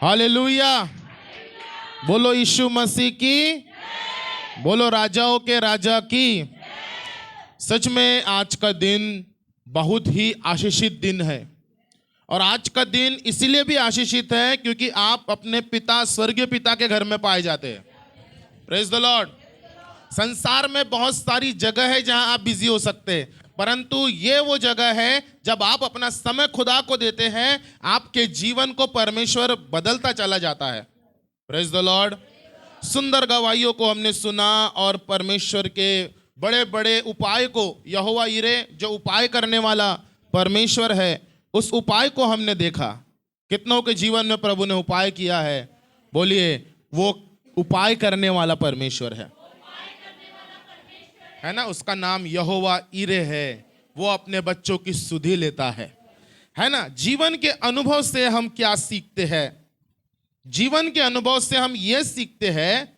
Hallelujah. बोलो यीशु मसीह की, बोलो राजाओं के राजा की। सच में आज का दिन बहुत ही आशीषित दिन है, और आज का दिन इसीलिए भी आशीषित है क्योंकि आप अपने पिता, स्वर्गीय पिता के घर में पाए जाते हैं। Praise the Lord. संसार में बहुत सारी जगह है जहां आप बिजी हो सकते हैं, परंतु ये वो जगह है जब आप अपना समय खुदा को देते हैं, आपके जीवन को परमेश्वर बदलता चला जाता है। Praise the Lord. सुंदर गवाहियों को हमने सुना और परमेश्वर के बड़े बड़े उपाय को, यहोवा यिरे जो उपाय करने वाला परमेश्वर है, उस उपाय को हमने देखा। कितनों के जीवन में प्रभु ने उपाय किया है? बोलिए, वो उपाय करने वाला परमेश्वर है ना। उसका नाम यहोवा यिरे है। वो अपने बच्चों की सुधि लेता है ना। जीवन के अनुभव से हम क्या सीखते हैं? जीवन के अनुभव से हम यह सीखते हैं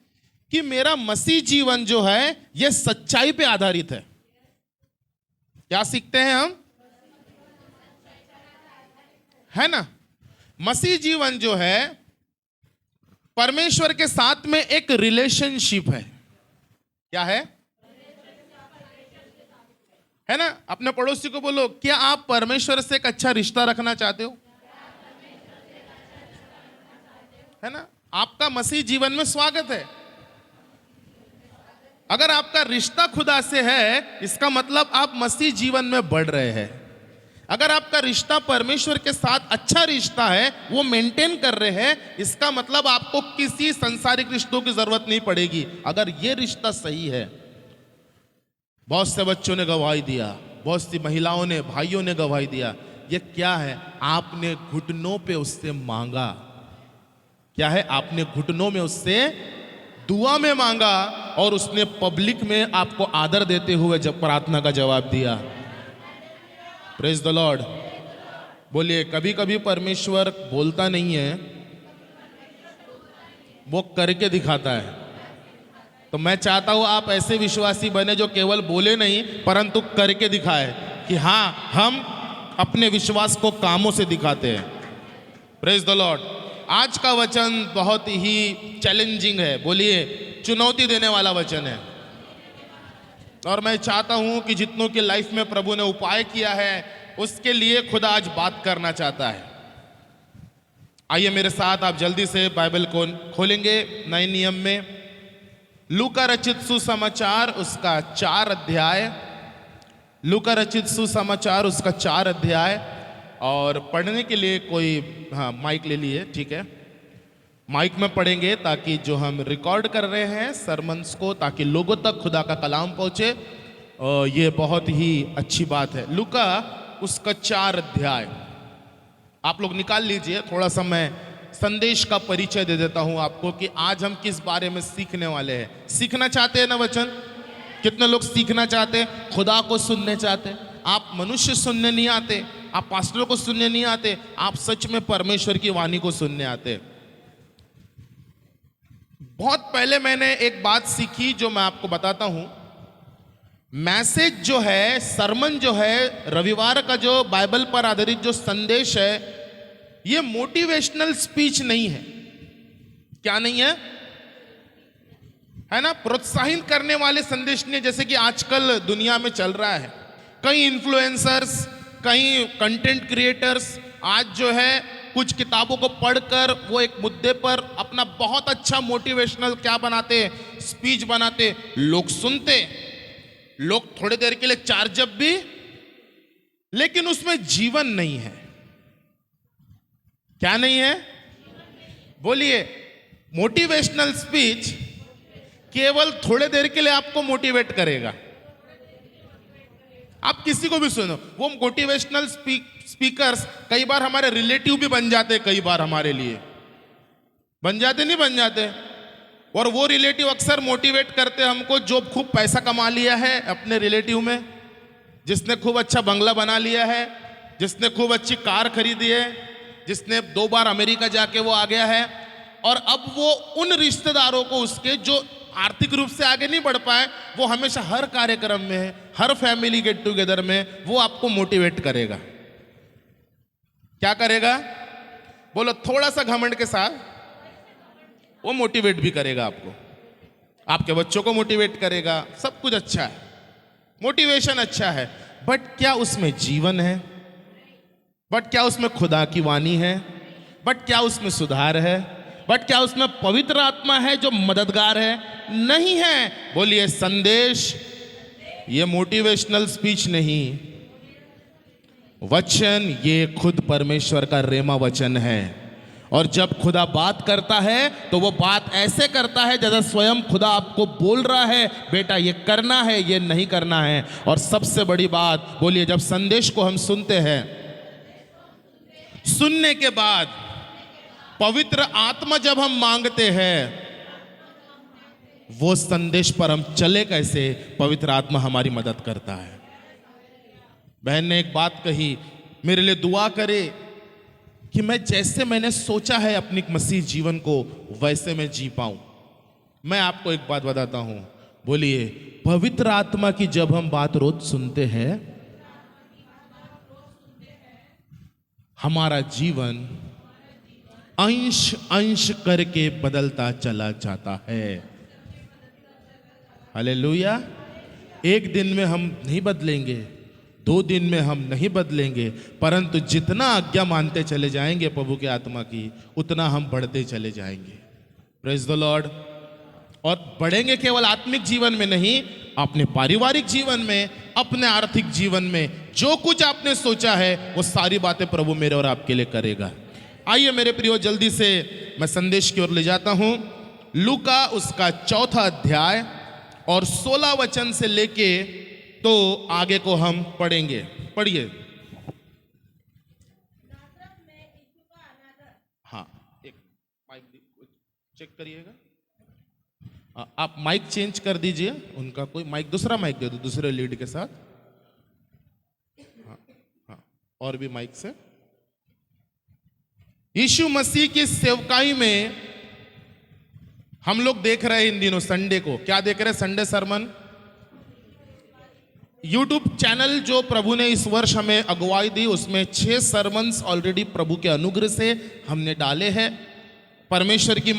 कि मेरा मसीह जीवन जो है यह सच्चाई पे आधारित है। क्या सीखते हैं हम? है ना। मसीह जीवन जो है परमेश्वर के साथ में एक रिलेशनशिप है। क्या है ना। अपने पड़ोसी को बोलो, क्या आप परमेश्वर से एक अच्छा रिश्ता रखना चाहते हो? है ना। आपका मसीह जीवन में स्वागत है। अगर आपका रिश्ता खुदा से है, इसका मतलब आप मसीह जीवन में बढ़ रहे हैं। अगर आपका रिश्ता परमेश्वर के साथ अच्छा रिश्ता है, वो मेंटेन कर रहे हैं, इसका मतलब आपको किसी संसारिक रिश्तों की जरूरत नहीं पड़ेगी। अगर ये रिश्ता सही है, बहुत से बच्चों ने गवाही दिया, बहुत सी महिलाओं ने, भाइयों ने गवाही दिया। ये क्या है? आपने घुटनों पे उससे मांगा। क्या है? आपने घुटनों में उससे दुआ में मांगा, और उसने पब्लिक में आपको आदर देते हुए जब प्रार्थना का जवाब दिया। Praise the Lord. बोलिए, कभी कभी परमेश्वर बोलता नहीं है, वो करके दिखाता है। तो मैं चाहता हूं आप ऐसे विश्वासी बने जो केवल बोले नहीं परंतु करके दिखाए कि हाँ, हम अपने विश्वास को कामों से दिखाते हैं। Praise the Lord. आज का वचन बहुत ही चैलेंजिंग है। बोलिए, चुनौती देने वाला वचन है। और मैं चाहता हूं कि जितनों की लाइफ में प्रभु ने उपाय किया है, उसके लिए खुदा आज बात करना चाहता है। आइए मेरे साथ आप जल्दी से बाइबल को खोलेंगे नए नियम में। लूका रचित सुसमाचार उसका 4 अध्याय। लूका रचित सुसमाचार उसका 4 अध्याय। और पढ़ने के लिए कोई, हाँ, माइक ले लिए, ठीक है। माइक में पढ़ेंगे ताकि जो हम रिकॉर्ड कर रहे हैं सरमन्स को, ताकि लोगों तक खुदा का कलाम पहुंचे। ये बहुत ही अच्छी बात है। लूका उसका 4 अध्याय आप लोग निकाल लीजिए। थोड़ा सा मैं संदेश का परिचय दे देता हूं आपको कि आज हम किस बारे में सीखने वाले हैं। सीखना चाहते हैं ना वचन? कितने लोग सीखना चाहते हैं? खुदा को सुनने चाहते हैं? आप मनुष्य सुनने नहीं आते, आप पास्टरों को सुनने नहीं आते, आप सच में परमेश्वर की वाणी को सुनने आते। बहुत पहले मैंने एक बात सीखी जो मैं आपको बताता हूं। मैसेज जो है, सरमन जो है, रविवार का जो बाइबल पर आधारित जो संदेश है, ये मोटिवेशनल स्पीच नहीं है। क्या नहीं है? है ना। प्रोत्साहित करने वाले संदेश नहीं है, जैसे कि आजकल दुनिया में चल रहा है। कई इन्फ्लुएंसर्स, कई कंटेंट क्रिएटर्स आज जो है कुछ किताबों को पढ़कर वो एक मुद्दे पर अपना बहुत अच्छा मोटिवेशनल क्या बनाते, स्पीच बनाते, लोग सुनते, लोग थोड़ी देर के लिए चार्ज अप भी, लेकिन उसमें जीवन नहीं है। क्या नहीं है? बोलिए, मोटिवेशनल स्पीच केवल थोड़े देर के लिए आपको मोटिवेट करेगा। आप किसी को भी सुनो, वो मोटिवेशनल स्पीकर्स कई बार हमारे रिलेटिव भी बन जाते, कई बार हमारे लिए बन जाते, नहीं बन जाते। और वो रिलेटिव अक्सर मोटिवेट करते हमको जो खूब पैसा कमा लिया है अपने रिलेटिव में, जिसने खूब अच्छा बंगला बना लिया है, जिसने खूब अच्छी कार खरीदी है, जिसने 2 बार अमेरिका जाके वो आ गया है। और अब वो उन रिश्तेदारों को उसके जो आर्थिक रूप से आगे नहीं बढ़ पाए, वो हमेशा हर कार्यक्रम में, हर फैमिली गेट टुगेदर में वो आपको मोटिवेट करेगा। क्या करेगा? बोलो थोड़ा सा घमंड के साथ, वो मोटिवेट भी करेगा आपको, आपके बच्चों को मोटिवेट करेगा, सब कुछ अच्छा है, मोटिवेशन अच्छा है, बट क्या उसमें जीवन है? बट क्या उसमें खुदा की वाणी है? बट क्या उसमें सुधार है? बट क्या उसमें पवित्र आत्मा है जो मददगार है? नहीं है। बोलिए संदेश, ये मोटिवेशनल स्पीच नहीं, वचन ये खुद परमेश्वर का रेमा वचन है। और जब खुदा बात करता है तो वो बात ऐसे करता है जैसे स्वयं खुदा आपको बोल रहा है, बेटा ये करना है, ये नहीं करना है। और सबसे बड़ी बात, बोलिए जब संदेश को हम सुनते हैं, सुनने के बाद पवित्र आत्मा जब हम मांगते हैं, वो संदेश पर हम चले कैसे, पवित्र आत्मा हमारी मदद करता है। बहन ने एक बात कही, मेरे लिए दुआ करे कि मैं जैसे मैंने सोचा है अपनी मसीह जीवन को वैसे मैं जी पाऊं। मैं आपको एक बात बताता हूं, बोलिए पवित्र आत्मा की जब हम बात रोज सुनते हैं, हमारा जीवन अंश अंश करके बदलता चला जाता है। हालेलुया। एक दिन में हम नहीं बदलेंगे, 2 दिन में हम नहीं बदलेंगे, परंतु जितना आज्ञा मानते चले जाएंगे प्रभु के आत्मा की, उतना हम बढ़ते चले जाएंगे। Praise the Lord. और बढ़ेंगे केवल आत्मिक जीवन में नहीं, अपने पारिवारिक जीवन में, अपने आर्थिक जीवन में, जो कुछ आपने सोचा है वो सारी बातें प्रभु मेरे और आपके लिए करेगा। आइए मेरे प्रियो, जल्दी से मैं संदेश की ओर ले जाता हूं। लूका उसका 4 अध्याय और 16 वचन से लेके तो आगे को हम पढ़ेंगे। पढ़िए। हाँ, एक माइक चेक करिएगा। आप माइक चेंज कर दीजिए, उनका कोई माइक, दूसरा माइक दे दो दूसरे लीड के साथ। हाँ हाँ, और भी माइक से। यीशु मसीह की सेवकाई में हम लोग देख रहे हैं इन दिनों, संडे को क्या देख रहे हैं? संडे सरमन। यूट्यूब चैनल जो प्रभु ने इस वर्ष हमें अगुवाई दी, उसमें 6 सरमन्स ऑलरेडी प्रभु के अनुग्रह से हमने डाले हैं। परमेश्वर की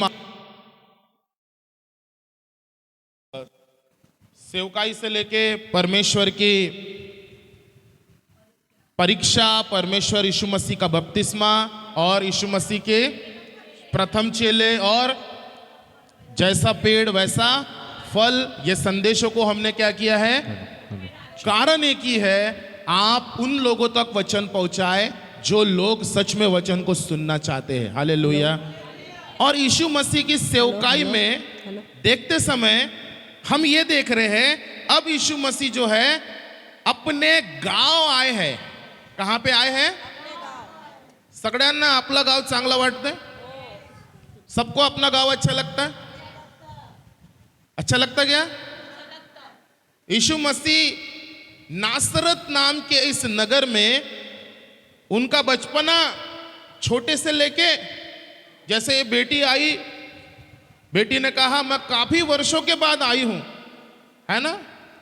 सेवकाई से लेके परमेश्वर की परीक्षा, परमेश्वर यीशु मसीह का बपतिस्मा और यीशु मसीह के प्रथम चेले और जैसा पेड़ वैसा फल, ये संदेशों को हमने क्या किया है? कारण एक ही है, आप उन लोगों तक वचन पहुंचाए जो लोग सच में वचन को सुनना चाहते हैं। हालेलुया। और यीशु मसीह की सेवकाई में देखते समय हम ये देख रहे हैं, अब यीशु मसीह जो है अपने गांव आए हैं। कहां पे आए हैं? सगळ्यांना आपला गाव चांगला वाटतंय? सबको अपना गांव अच्छा लगता है? अच्छा लगता क्या? यीशु मसीह नासरत नाम के इस नगर में उनका बचपना छोटे से लेके, जैसे ये बेटी आई, बेटी ने कहा मैं काफी वर्षों के बाद आई हूं, है ना?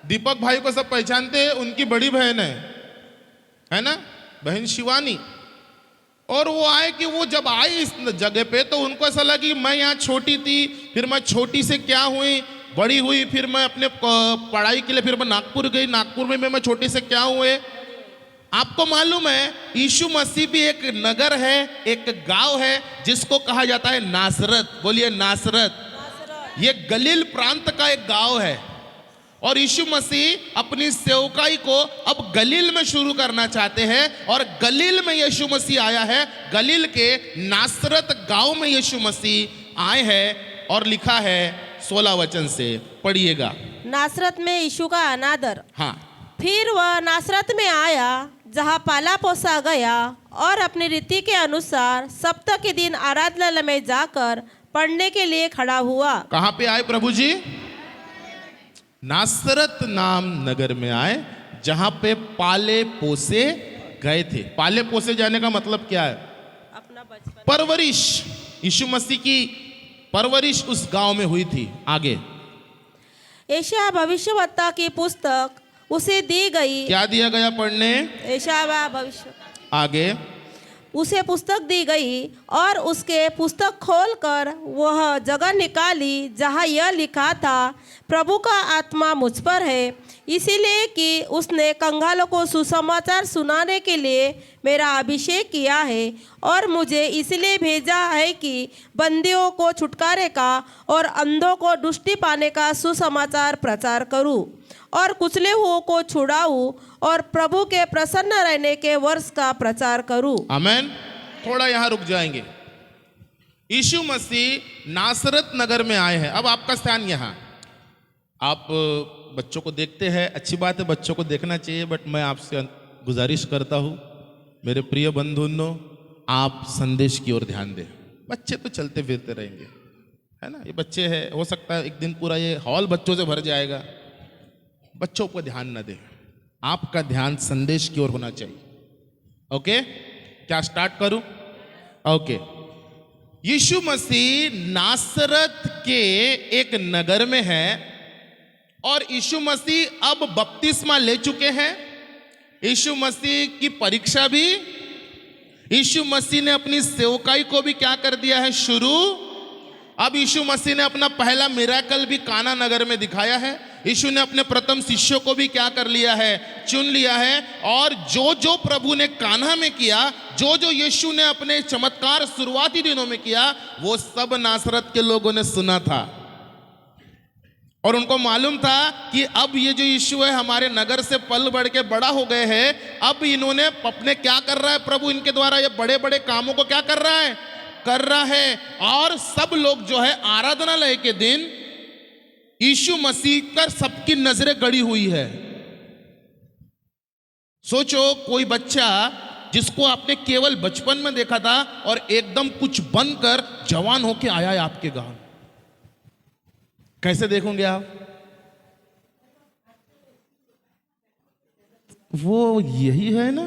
दीपक भाई को सब पहचानते हैं, उनकी बड़ी बहन है ना, बहन शिवानी। और वो आए कि वो जब आई इस जगह पे तो उनको ऐसा लगा कि मैं यहाँ छोटी थी, फिर मैं छोटी से क्या हुई, बड़ी हुई, फिर मैं अपने पढ़ाई के लिए फिर मैं नागपुर गई, नागपुर में मैं छोटे से क्या हुए। आपको मालूम है यीशु मसीह भी एक नगर है, एक गांव है जिसको कहा जाता है नासरत। बोलिए नासरत। ये गलील प्रांत का एक गांव है। और यीशु मसीह अपनी सेवकाई को अब गलील में शुरू करना चाहते हैं, और गलील में यीशु मसीह आया है। गलील के नासरत गांव में यीशु मसीह आए हैं। और लिखा है 16 वचन से, पढ़िएगा। नासरत में यीशु का अनादर। हाँ। फिर वह नासरत में आया जहाँ पाला पोसा गया, और अपनी रीति के अनुसार सप्ताह के दिन आराधनालय में जाकर पढ़ने के लिए खड़ा हुआ। कहाँ पे आए प्रभु जी? नासरत नाम नगर में आए, जहां पे पाले पोसे गए थे। पाले पोसे जाने का मतलब क्या है? अपना बचपन, परवरिश। यीशु मसीह की परवरिश उस गांव में हुई थी। आगे यशायाह भविष्यवक्ता की पुस्तक उसे दी गई। क्या दिया गया पढ़ने? यशायाह भविष्य। आगे उसे पुस्तक दी गई और उसके पुस्तक खोलकर वह जगह निकाली जहाँ यह लिखा था, प्रभु का आत्मा मुझ पर है, इसीलिए कि उसने कंगालों को सुसमाचार सुनाने के लिए मेरा अभिषेक किया है और मुझे इसलिए भेजा है कि बंदियों को छुटकारे का और अंधों को दृष्टि पाने का सुसमाचार प्रचार करूं और कुचले हुओं को छुड़ाऊं और प्रभु के प्रसन्न रहने के वर्ष का प्रचार करूं। आमेन। थोड़ा यहाँ रुक जाएंगे। यीशु मसीह नासरत नगर में आए हैं। अब आपका स्थान यहाँ। आप बच्चों को देखते हैं, अच्छी बात है, बच्चों को देखना चाहिए, बट मैं आपसे गुजारिश करता हूँ मेरे प्रिय बंधुओं, आप संदेश की ओर ध्यान दें। बच्चे तो चलते फिरते रहेंगे, है ना, ये बच्चे हैं, हो सकता है एक दिन पूरा ये हॉल बच्चों से भर जाएगा। बच्चों पर ध्यान न दें, आपका ध्यान संदेश की ओर होना चाहिए। ओके, क्या स्टार्ट करूं? ओके। यीशु मसीह नासरत के एक नगर में है और यीशु मसीह अब बपतिस्मा ले चुके हैं। यीशु मसीह की परीक्षा भी, यीशु मसीह ने अपनी सेवकाई को भी क्या कर दिया है? शुरू। अब यीशु मसीह ने अपना पहला मिरेकल भी काना नगर में दिखाया है। यीशु ने अपने प्रथम शिष्यों को भी क्या कर लिया है? चुन लिया है। और जो जो प्रभु ने कान्हा में किया, जो जो यीशु ने अपने चमत्कार शुरुआती दिनों में किया, वो सब नासरत के लोगों ने सुना था और उनको मालूम था कि अब ये जो यीशु है हमारे नगर से पल बढ़ के बड़ा हो गए हैं। अब इन्होंने अपने क्या कर रहा है? प्रभु इनके द्वारा ये बड़े बड़े कामों को क्या कर रहा है? कर रहा है। और सब लोग जो है आराधनालय के दिन यीशु मसीह पर सबकी नजरें गड़ी हुई है। सोचो, कोई बच्चा जिसको आपने केवल बचपन में देखा था और एकदम कुछ बनकर जवान होके आया है आपके गांव, कैसे देखोगे आप? वो यही है ना,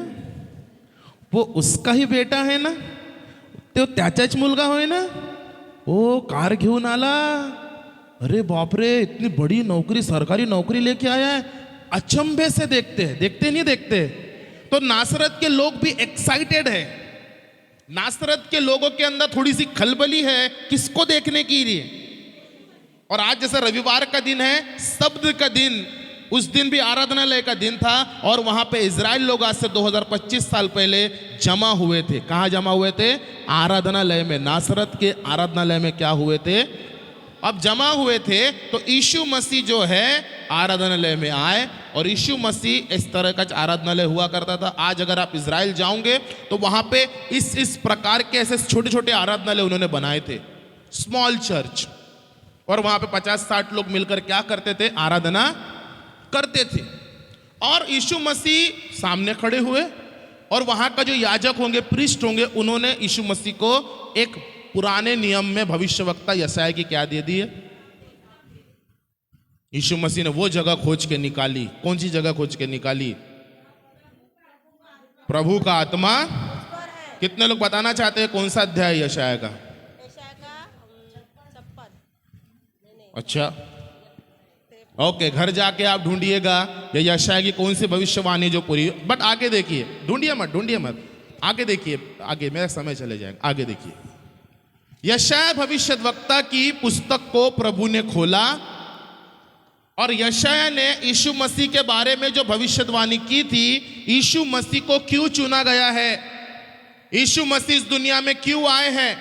वो उसका ही बेटा है ना, तो त्याचाच मुलगा होय ना, ओ कार घेऊन आला, अरे बाप रे, इतनी बड़ी नौकरी, सरकारी नौकरी लेके आया है। अचंभे से देखते हैं, देखते नहीं देखते? तो नासरत के लोग भी एक्साइटेड है। नासरत के लोगों के अंदर थोड़ी सी खलबली है, किसको देखने की लिए? और आज जैसे रविवार का दिन है, शब्द का दिन, उस दिन भी आराधनालय का दिन था और वहां पे इजराइल लोग आज से 2025 साल पहले जमा हुए थे। कहां जमा हुए थे? आराधनालय में। नासरत के आराधनालय में क्या हुए थे? अब जमा हुए थे। तो यीशु मसीह जो है आराधनालय में आए और यीशु मसीह इस तरह का आराधनालय हुआ करता था। आज अगर आप इजराइल जाओगे तो वहां पे इस प्रकार के ऐसे छोटे छोटे आराधनालय उन्होंने बनाए थे, स्मॉल चर्च। और वहां पे 50-60 लोग मिलकर क्या करते थे? आराधना करते थे। और यीशु मसीह सामने खड़े हुए और वहां का जो याजक होंगे, प्रीस्ट होंगे, उन्होंने यीशु मसीह को एक पुराने नियम में भविष्यवक्ता यशायाह की क्या दे दी है? यीशु मसीह ने वो जगह खोज के निकाली। कौन सी जगह खोज के निकाली? प्रभु का आत्मा। कितने लोग बताना चाहते हैं कौन सा अध्याय यशायाह का? अच्छा, ओके, घर जाके आप ढूंढिएगा ये यशायाह की कौन सी भविष्यवाणी जो पूरी। बट आगे देखिए, ढूंढिए मत, आगे देखिए, आगे मेरा समय चले जाएगा। आगे देखिए, यशायाह भविष्यद्वक्ता की पुस्तक को प्रभु ने खोला और यशायाह ने यीशु मसीह के बारे में जो भविष्यवाणी की थी, यीशु मसीह को क्यों चुना गया है, यीशु मसीह इस दुनिया में क्यों आए हैं,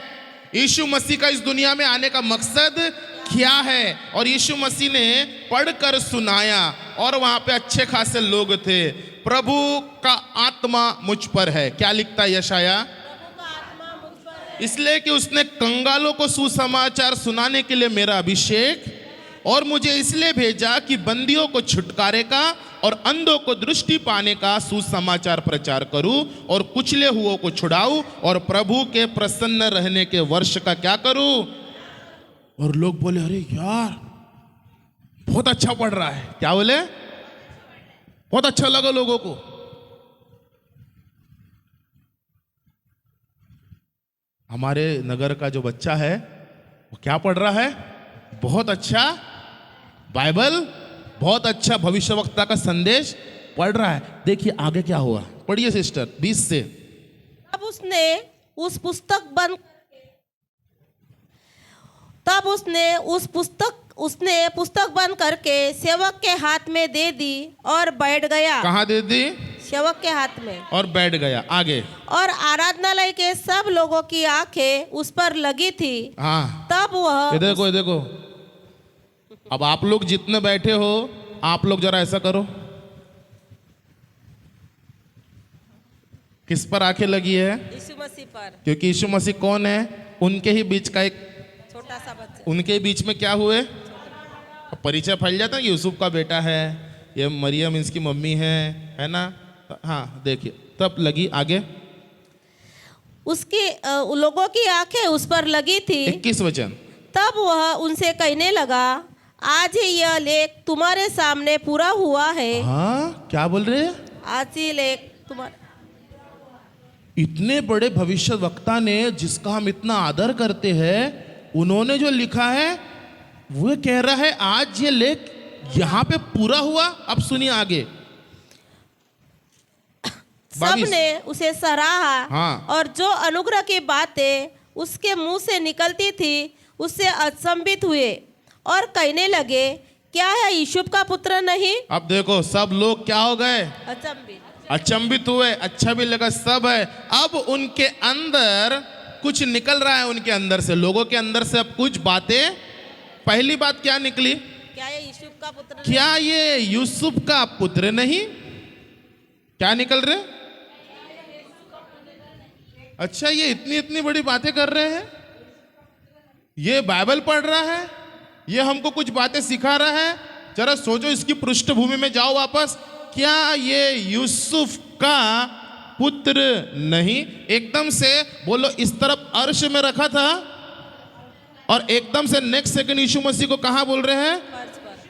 यीशु मसीह का इस दुनिया में आने का मकसद क्या है, और यीशु मसीह ने पढ़कर सुनाया। और वहां पे अच्छे खासे लोग थे। प्रभु का आत्मा मुझ पर है। क्या लिखता है यशायाह? इसलिए कि उसने कंगालों को सुसमाचार सुनाने के लिए मेरा अभिषेक, और मुझे इसलिए भेजा कि बंदियों को छुटकारे का और अंधों को दृष्टि पाने का सुसमाचार प्रचार करूं, और कुचले हुओं को छुड़ाऊं, और प्रभु के प्रसन्न रहने के वर्ष का क्या करूं। और लोग बोले, अरे यार बहुत अच्छा पढ़ रहा है। क्या बोले? बहुत अच्छा लगा लोगों को। हमारे नगर का जो बच्चा है वो क्या पढ़ रहा है? बहुत अच्छा बाइबल, बहुत अच्छा भविष्यवक्ता का संदेश पढ़ रहा है। देखिए आगे क्या हुआ, पढ़िए सिस्टर 20 से। अब उसने पुस्तक बंद करके सेवक के हाथ में दे दी और बैठ गया। कहाँ दे दी? सेवक के हाथ में। और बैठ गया। आगे। और आराधनालय के सब लोगों की आंखें उस पर लगी थी। हाँ, तब वह ये देखो, ये देखो। अब आप लोग जितने बैठे हो, आप लोग जरा ऐसा करो। किस पर आंखें लगी है? यीशु मसीह पर। क्योंकि यीशु मसीह कौन है? उनके ही बीच का एक छोटा सा बच्चा। उनके बीच में क्या हुए? परिचय फैल जाता है कि यूसुफ का बेटा है, ये मरियम इसकी मम्मी है ना? हाँ, देखिए तब लगी। आगे। उसकी लोगों की आंखें उस पर लगी थी। 21 वचन। तब वह उनसे कहने लगा, आज ही यह लेख तुम्हारे सामने पूरा हुआ है। हाँ, क्या बोल रहे हैं? आज ही लेख तुम्हारे। इतने बड़े भविष्य वक्ता ने, जिसका हम इतना आदर करते हैं, उन्होंने जो लिखा है वो कह रहा है आज ये लेख यहाँ पे पूरा हुआ। अब सुनिए आगे। सबने उसे सराहा। हाँ। और जो अनुग्रह की बातें उसके मुंह से निकलती थी उससे अचंभित हुए और कहने लगे, क्या है यूसुफ का पुत्र नहीं? अब देखो, सब लोग क्या हो गए? अचंभित हुए। अच्छा भी लगा, सब है। अब उनके अंदर कुछ निकल रहा है, उनके अंदर से, लोगों के अंदर से अब कुछ बातें। पहली बात क्या निकली? क्या ये यूसुफ का पुत्र नहीं? क्या ये यूसुफ का पुत्र नहीं? क्या निकल रहे? अच्छा, ये इतनी इतनी बड़ी बातें कर रहे हैं, ये बाइबल पढ़ रहा है, ये हमको कुछ बातें सिखा रहा है। जरा सोचो, इसकी पृष्ठभूमि में जाओ वापस। क्या ये यूसुफ का पुत्र नहीं? एकदम से बोलो, इस तरफ अर्श में रखा था और एकदम से नेक्स्ट सेकंड यीशु मसीह को कहाँ बोल रहे हैं?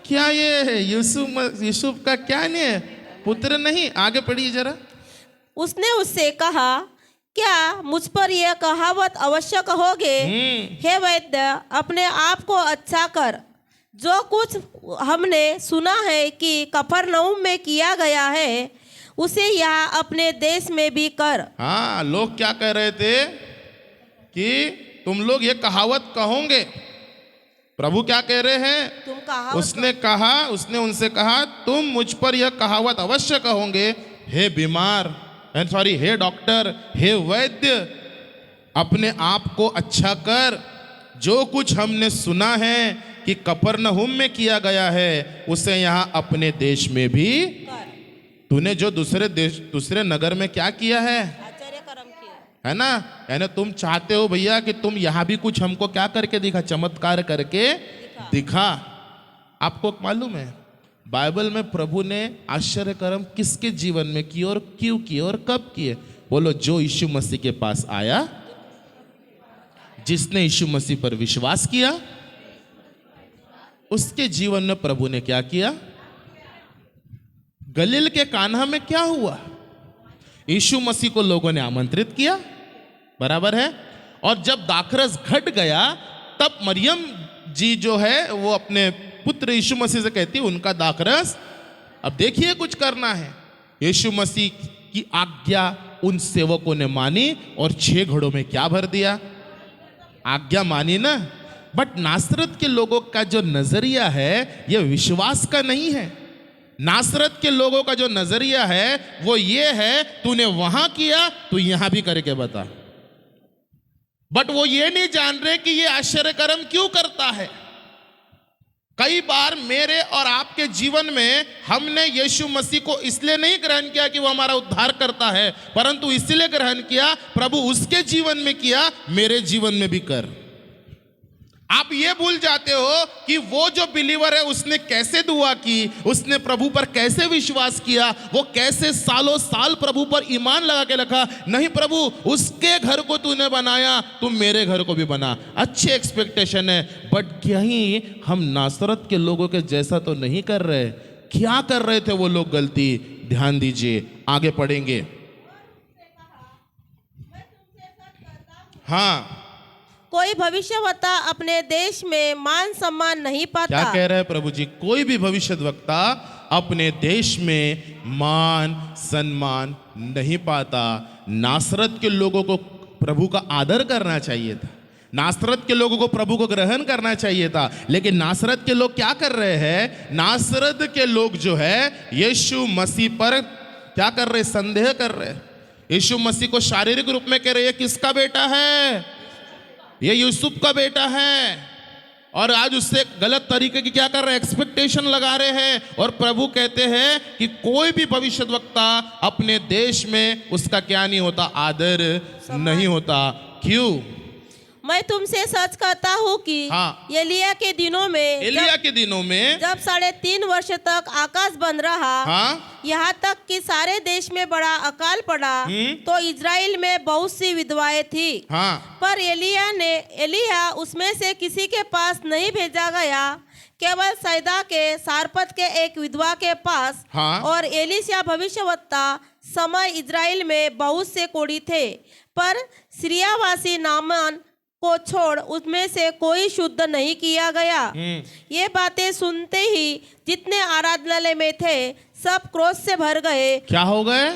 क्या ये यूसुफ का क्या नहीं है? पुत्र नहीं? आगे पढ़िए जरा। उसने उससे कहा, क्या मुझ पर यह कहावत अवश्य कहोगे, हे वैद्य, अपने आप को अच्छा कर। जो कुछ हमने सुना है कि कफरनहूम में किया गया है, उसे यहाँ अपने देश में भी कर। हाँ, लोग क्या कह रहे थे कि तुम लोग ये कहावत कहोगे। प्रभु क्या कह रहे हैं? तुम कहावत। उसने उनसे कहा, तुम मुझ पर यह कहावत अवश्य कहोगे, हे बीमार, हे डॉक्टर, हे वैद्य, अपने आप को अच्छा कर। जो कुछ हमने सुना है कि कफरनहूम में किया गया है, उसे यहाँ अपने देश में भी कर। तूने जो दूसरे नगर में क्या किया है? आश्चर्य कर्म किया है ना? यानी तुम चाहते हो भैया कि तुम यहाँ भी कुछ हमको क्या करके दिखा, चमत्कार करके दिखा। आपको मालूम है बाइबल में प्रभु ने आश्चर्य कर्म किसके जीवन में किए और क्यों किए और कब किए? बोलो, जो यीशु मसीह के पास आया, जिसने यीशु मसीह पर विश्वास किया, उसके जीवन में प्रभु ने क्या किया? गलील के कान्हा में क्या हुआ? यीशु मसीह को लोगों ने आमंत्रित किया, बराबर है। और जब दाखरस घट गया, तब मरियम जी जो है वो अपने पुत्र यीशु मसीह से कहती, उनका दाखरस अब देखिए कुछ करना है। यीशु मसीह की आज्ञा उन सेवकों ने मानी और 6 घड़ों में क्या भर दिया? आज्ञा मानी ना। बट नासरत के लोगों का जो नजरिया है, यह विश्वास का नहीं है। नासरत के लोगों का जो नजरिया है वो ये है, तूने वहां किया तू यहां भी करके बता। बट वो ये नहीं जान रहे कि ये आश्चर्य कर्म क्यों करता है। कई बार मेरे और आपके जीवन में हमने यीशु मसीह को इसलिए नहीं ग्रहण किया कि वो हमारा उद्धार करता है, परंतु इसलिए ग्रहण किया, प्रभु उसके जीवन में किया, मेरे जीवन में भी कर। आप ये भूल जाते हो कि वो जो बिलीवर है उसने कैसे दुआ की, उसने प्रभु पर कैसे विश्वास किया, वो कैसे सालों साल प्रभु पर ईमान लगा के रखा। नहीं प्रभु, उसके घर को तूने बनाया, तुम मेरे घर को भी बना। अच्छे एक्सपेक्टेशन है, बट कहीं हम नासरत के लोगों के जैसा तो नहीं कर रहे। क्या कर रहे थे वो लोग गलती? ध्यान दीजिए, आगे पढ़ेंगे। हाँ, कोई भविष्यवक्ता अपने देश में मान सम्मान नहीं पाता। क्या कह रहे हैं प्रभु जी? कोई भी भविष्यवक्ता अपने देश में मान सम्मान नहीं पाता। नासरत के लोगों को प्रभु का आदर करना चाहिए था, नासरत के लोगों को प्रभु को ग्रहण करना चाहिए था। लेकिन नासरत के लोग क्या कर रहे हैं? नासरत के लोग जो है यीशु मसीह पर क्या कर रहे? संदेह कर रहे हैं। यीशु मसीह को शारीरिक रूप में कह रहे, ये किसका बेटा है? ये यूसुफ का बेटा है। और आज उससे गलत तरीके की क्या कर रहे हैं? एक्सपेक्टेशन लगा रहे हैं। और प्रभु कहते हैं कि कोई भी भविष्यद्वक्ता अपने देश में उसका क्या नहीं होता? आदर नहीं होता। क्यों? मैं तुमसे सच कहता हूँ कि हाँ। एलिया के दिनों में एलिया के दिनों में जब 3.5 वर्ष तक आकाश बंद रहा, हाँ, यहाँ तक कि सारे देश में बड़ा अकाल पड़ा, तो इज़राइल में बहुत सी विधवाएं थी। हाँ, पर एलिया उसमें से किसी के पास नहीं भेजा गया, केवल सैदा के सारपत के एक विधवा के पास। हाँ। और एलिशा भविष्यवक्ता समय इज़राइल में बहुत से कोढ़ी थे, पर सीरियावासी नामान को छोड़ उसमें से कोई शुद्ध नहीं किया गया। ये बातें सुनते ही जितने आराधनालय में थे सब क्रोध से भर गए। क्या हो गए?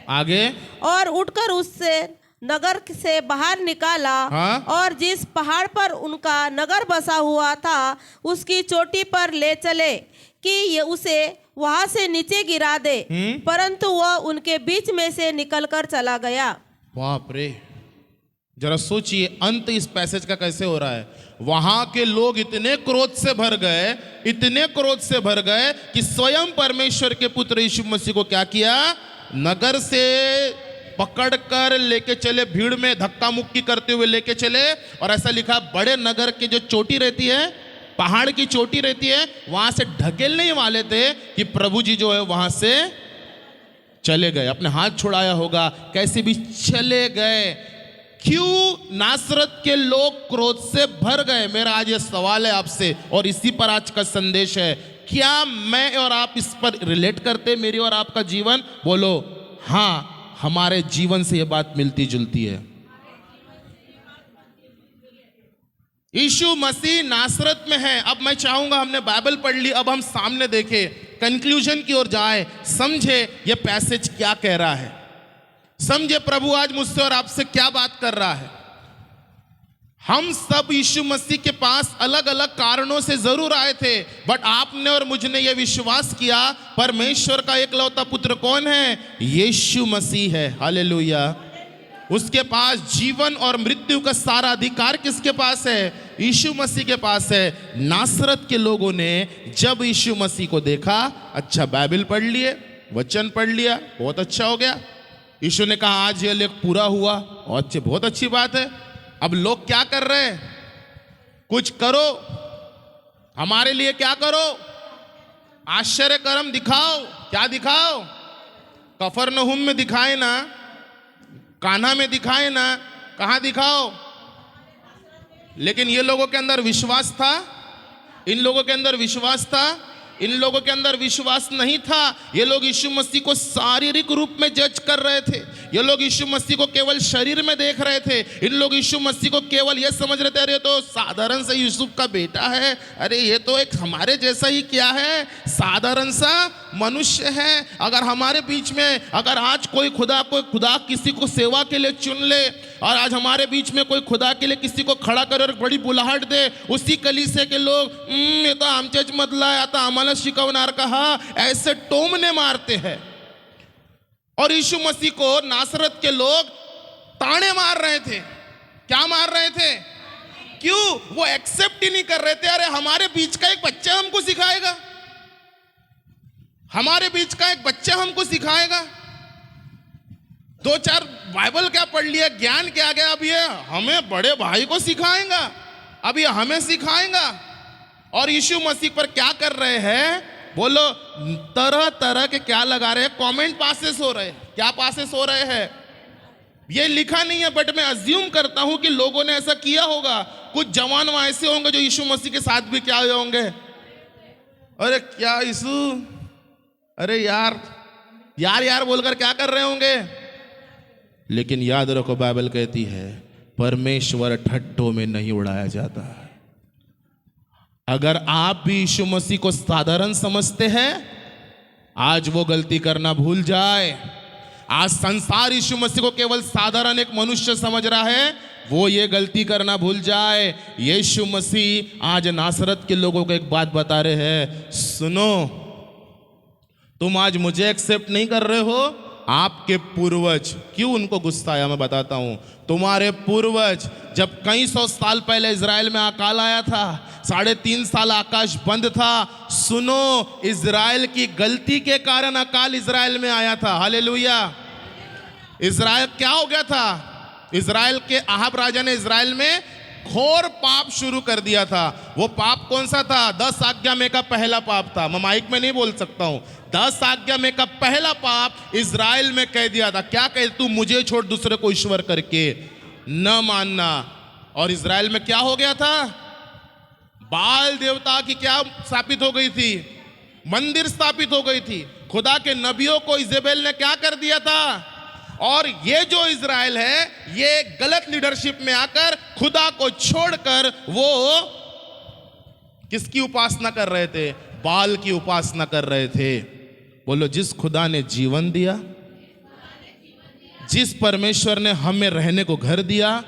आगे? और उठकर उससे नगर से बाहर निकाला। हाँ? और जिस पहाड़ पर उनका नगर बसा हुआ था उसकी चोटी पर ले चले कि ये उसे वहां से नीचे गिरा दे, परंतु वह उनके बीच में से निकलकर चला गया। बाप रे, जरा सोचिए अंत इस पैसेज का कैसे हो रहा है। वहां के लोग इतने क्रोध से भर गए, इतने क्रोध से भर गए कि स्वयं परमेश्वर के पुत्र यीशु मसीह को क्या किया? नगर से पकड़कर लेके चले, भीड़ में धक्का मुक्की करते हुए लेके चले। और ऐसा लिखा, बड़े नगर की जो चोटी रहती है, पहाड़ की चोटी रहती है, वहां से ढकेलने ही वाले थे कि प्रभु जी जो है वहां से चले गए। अपने हाथ छुड़ाया होगा, कैसे भी चले गए। क्यों? नासरत के लोग क्रोध से भर गए। मेरा आज ये सवाल है आपसे, और इसी पर आज का संदेश है। क्या मैं और आप इस पर रिलेट करते? मेरी और आपका जीवन? बोलो हाँ, हमारे जीवन से ये बात मिलती जुलती है। यीशु मसीह नासरत में है। अब मैं चाहूंगा, हमने बाइबल पढ़ ली, अब हम सामने देखें, कंक्लूजन की ओर जाए, समझे ये पैसेज क्या कह रहा है, समझे प्रभु आज मुझसे और आपसे क्या बात कर रहा है। हम सब यीशु मसीह के पास अलग अलग कारणों से जरूर आए थे, बट आपने और मुझने ये विश्वास किया परमेश्वर का एकलौता पुत्र कौन है? यीशु मसीह है। हालेलुया। उसके पास जीवन और मृत्यु का सारा अधिकार किसके पास है? यीशु मसीह के पास है। नासरत के लोगों ने जब यीशु मसीह को देखा, अच्छा बाइबल पढ़ लिए, वचन पढ़ लिया, बहुत अच्छा हो गया। यीशु ने कहा आज ये लेख पूरा हुआ, और अच्छे, बहुत अच्छी बात है। अब लोग क्या कर रहे हैं? कुछ करो, हमारे लिए क्या करो, आश्चर्य कर्म दिखाओ। क्या दिखाओ? कफरनहूम में दिखाए ना, कान्हा में दिखाए ना, कहां दिखाओ? लेकिन ये लोगों के अंदर विश्वास था, इन लोगों के अंदर विश्वास था, इन लोगों के अंदर विश्वास नहीं था। ये लोग यीशु मसीह को शारीरिक रूप में जज कर रहे थे। ये लोग यीशु मसीह को केवल शरीर में देख रहे थे। इन लोग यीशु मसीह को केवल ये समझ रहे थे, अरे तो साधारण सा यूसुफ का बेटा है, अरे ये तो एक हमारे जैसा ही क्या है, साधारण सा मनुष्य है। अगर हमारे बीच में, अगर आज कोई खुदा किसी को सेवा के लिए चुन ले, और आज हमारे बीच में कोई खुदा के लिए किसी को खड़ा करे और बड़ी बुलाहट दे, उसी कलीसिया के लोग ये तो आमचेच मधला, या तो आम्हाला शिकवणार कहा, ऐसे टोमने मारते हैं। और यीशु मसीह को नासरत के लोग ताने मार रहे थे। क्या मार रहे थे? क्यों? वो एक्सेप्ट ही नहीं कर रहे थे, अरे हमारे बीच का एक बच्चा हमको सिखाएगा, हमारे बीच का एक बच्चा हमको सिखाएगा। 2-4 बाइबल क्या पढ़ लिया, ज्ञान क्या गया, अब ये हमें बड़े भाई को सिखाएगा, अब ये हमें सिखाएगा। और यीशु मसीह पर क्या कर रहे हैं? बोलो, तरह तरह के क्या लगा रहे हैं? कमेंट पासेस हो रहे हैं। क्या पासेस हो रहे हैं? ये लिखा नहीं है, बट मैं अज्यूम करता हूं कि लोगों ने ऐसा किया होगा। कुछ जवान वहां ऐसे होंगे जो यीशु मसीह के साथ भी क्या हुए होंगे, अरे क्या यीशु, अरे यार यार यार बोलकर क्या कर रहे होंगे। लेकिन याद रखो, बाइबल कहती है परमेश्वर ठट्ठों में नहीं उड़ाया जाता। अगर आप भी यीशु मसीह को साधारण समझते हैं, आज वो गलती करना भूल जाए। आज संसार यीशु मसीह को केवल साधारण एक मनुष्य समझ रहा है, वो ये गलती करना भूल जाए। यीशु मसीह आज नासरत के लोगों को एक बात बता रहे हैं, सुनो, तुम आज मुझे एक्सेप्ट नहीं कर रहे हो, आपके पूर्वज, क्यों उनको गुस्सा आया मैं बताता हूं। तुम्हारे पूर्वज जब कई सौ साल पहले इजराइल में अकाल आया था, 3.5 साल आकाश बंद था। सुनो, इजराइल की गलती के कारण अकाल इजराइल में आया था। हालेलुया। इजराइल क्या हो गया था? इजराइल के अहाब राजा ने इजराइल में घोर पाप शुरू कर दिया था। वो पाप कौन सा था? 10 आज्ञा में का पहला पाप था। मैं माइक में नहीं बोल सकता हूं। 10 आज्ञा में का पहला पाप इजराइल में कह दिया था। क्या कह? तू मुझे छोड़ दूसरे को ईश्वर करके न मानना। और इजराइल में क्या हो गया था? बाल देवता की क्या स्थापित हो गई थी? मंदिर स्थापित हो गई थी। खुदा के नबियों को इजेबेल ने क्या कर दिया था? और ये जो इजराइल है, ये गलत लीडरशिप में आकर खुदा को छोड़कर वो किसकी उपासना कर रहे थे? बाल की उपासना कर रहे थे। बोलो, जिस खुदा ने जीवन दिया, जिस परमेश्वर ने हमें रहने को घर दिया,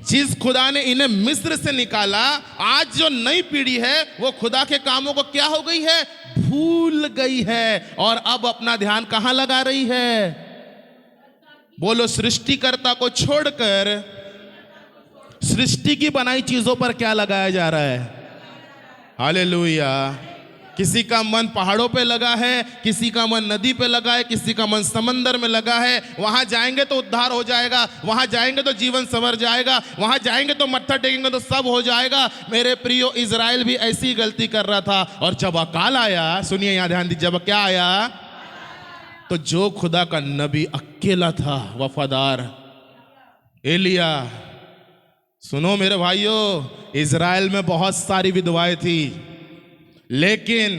जिस खुदा ने इन्हें मिस्र से निकाला, आज जो नई पीढ़ी है वो खुदा के कामों को क्या हो गई है? भूल गई है। और अब अपना ध्यान कहां लगा रही है? बोलो, सृष्टिकर्ता को छोड़कर सृष्टि की बनाई चीजों पर क्या लगाया जा रहा है? हालेलुया। किसी का मन पहाड़ों पे लगा है, किसी का मन नदी पे लगा है, किसी का मन समंदर में लगा है। वहां जाएंगे तो उद्धार हो जाएगा, वहां जाएंगे तो जीवन संवर जाएगा, वहां जाएंगे तो मत्था टेकेंगे तो सब हो जाएगा। मेरे प्रियो, इजराइल भी ऐसी गलती कर रहा था। और जब अकाल आया, सुनिए यहां ध्यान दीजिए, जब क्या आया, तो जो खुदा का नबी अकेला था, वफादार एलिया। सुनो मेरे भाइयों, इजराइल में बहुत सारी विधवाएं थी, लेकिन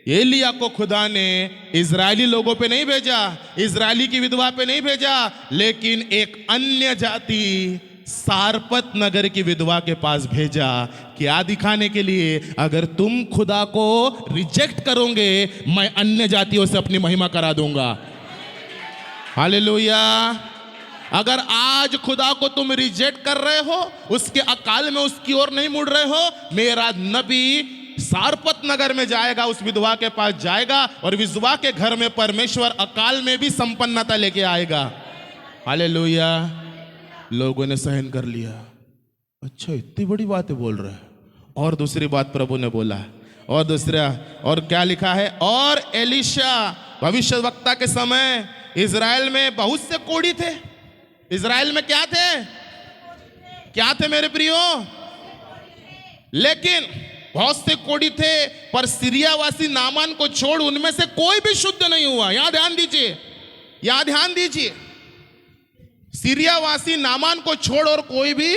एलिया को खुदा ने इजरायली लोगों पे नहीं भेजा, इजरायली की विधवा पे नहीं भेजा, लेकिन एक अन्य जाति सारपत नगर की विधवा के पास भेजा। क्या दिखाने के लिए? अगर तुम खुदा को रिजेक्ट करोगे, मैं अन्य जातियों से अपनी महिमा करा दूंगा। हालेलुया। अगर आज खुदा को तुम रिजेक्ट कर रहे हो, उसके अकाल में उसकी ओर नहीं मुड़ रहे हो, मेरा नबी सारपत नगर में जाएगा, उस विधवा के पास जाएगा, और विधवा के घर में परमेश्वर अकाल में भी संपन्नता लेके आएगा। हालेलुया। लोगों ने सहन कर लिया। अच्छा, इतनी बड़ी बातें बोल रहे हैं। और दूसरी बात प्रभु ने बोला, और दूसरा, और क्या लिखा है? और एलीशा भविष्यवक्ता के समय इजराइल में बहुत से कोढ़ी थे। इजराइल में क्या थे? क्या थे मेरे प्रियो? लेकिन बहुत से कोढ़ी थे, पर सीरियावासी नामान को छोड़ उनमें से कोई भी शुद्ध नहीं हुआ। यहां ध्यान दीजिए, यहां ध्यान दीजिए। सीरियावासी नामान को छोड़ और कोई भी।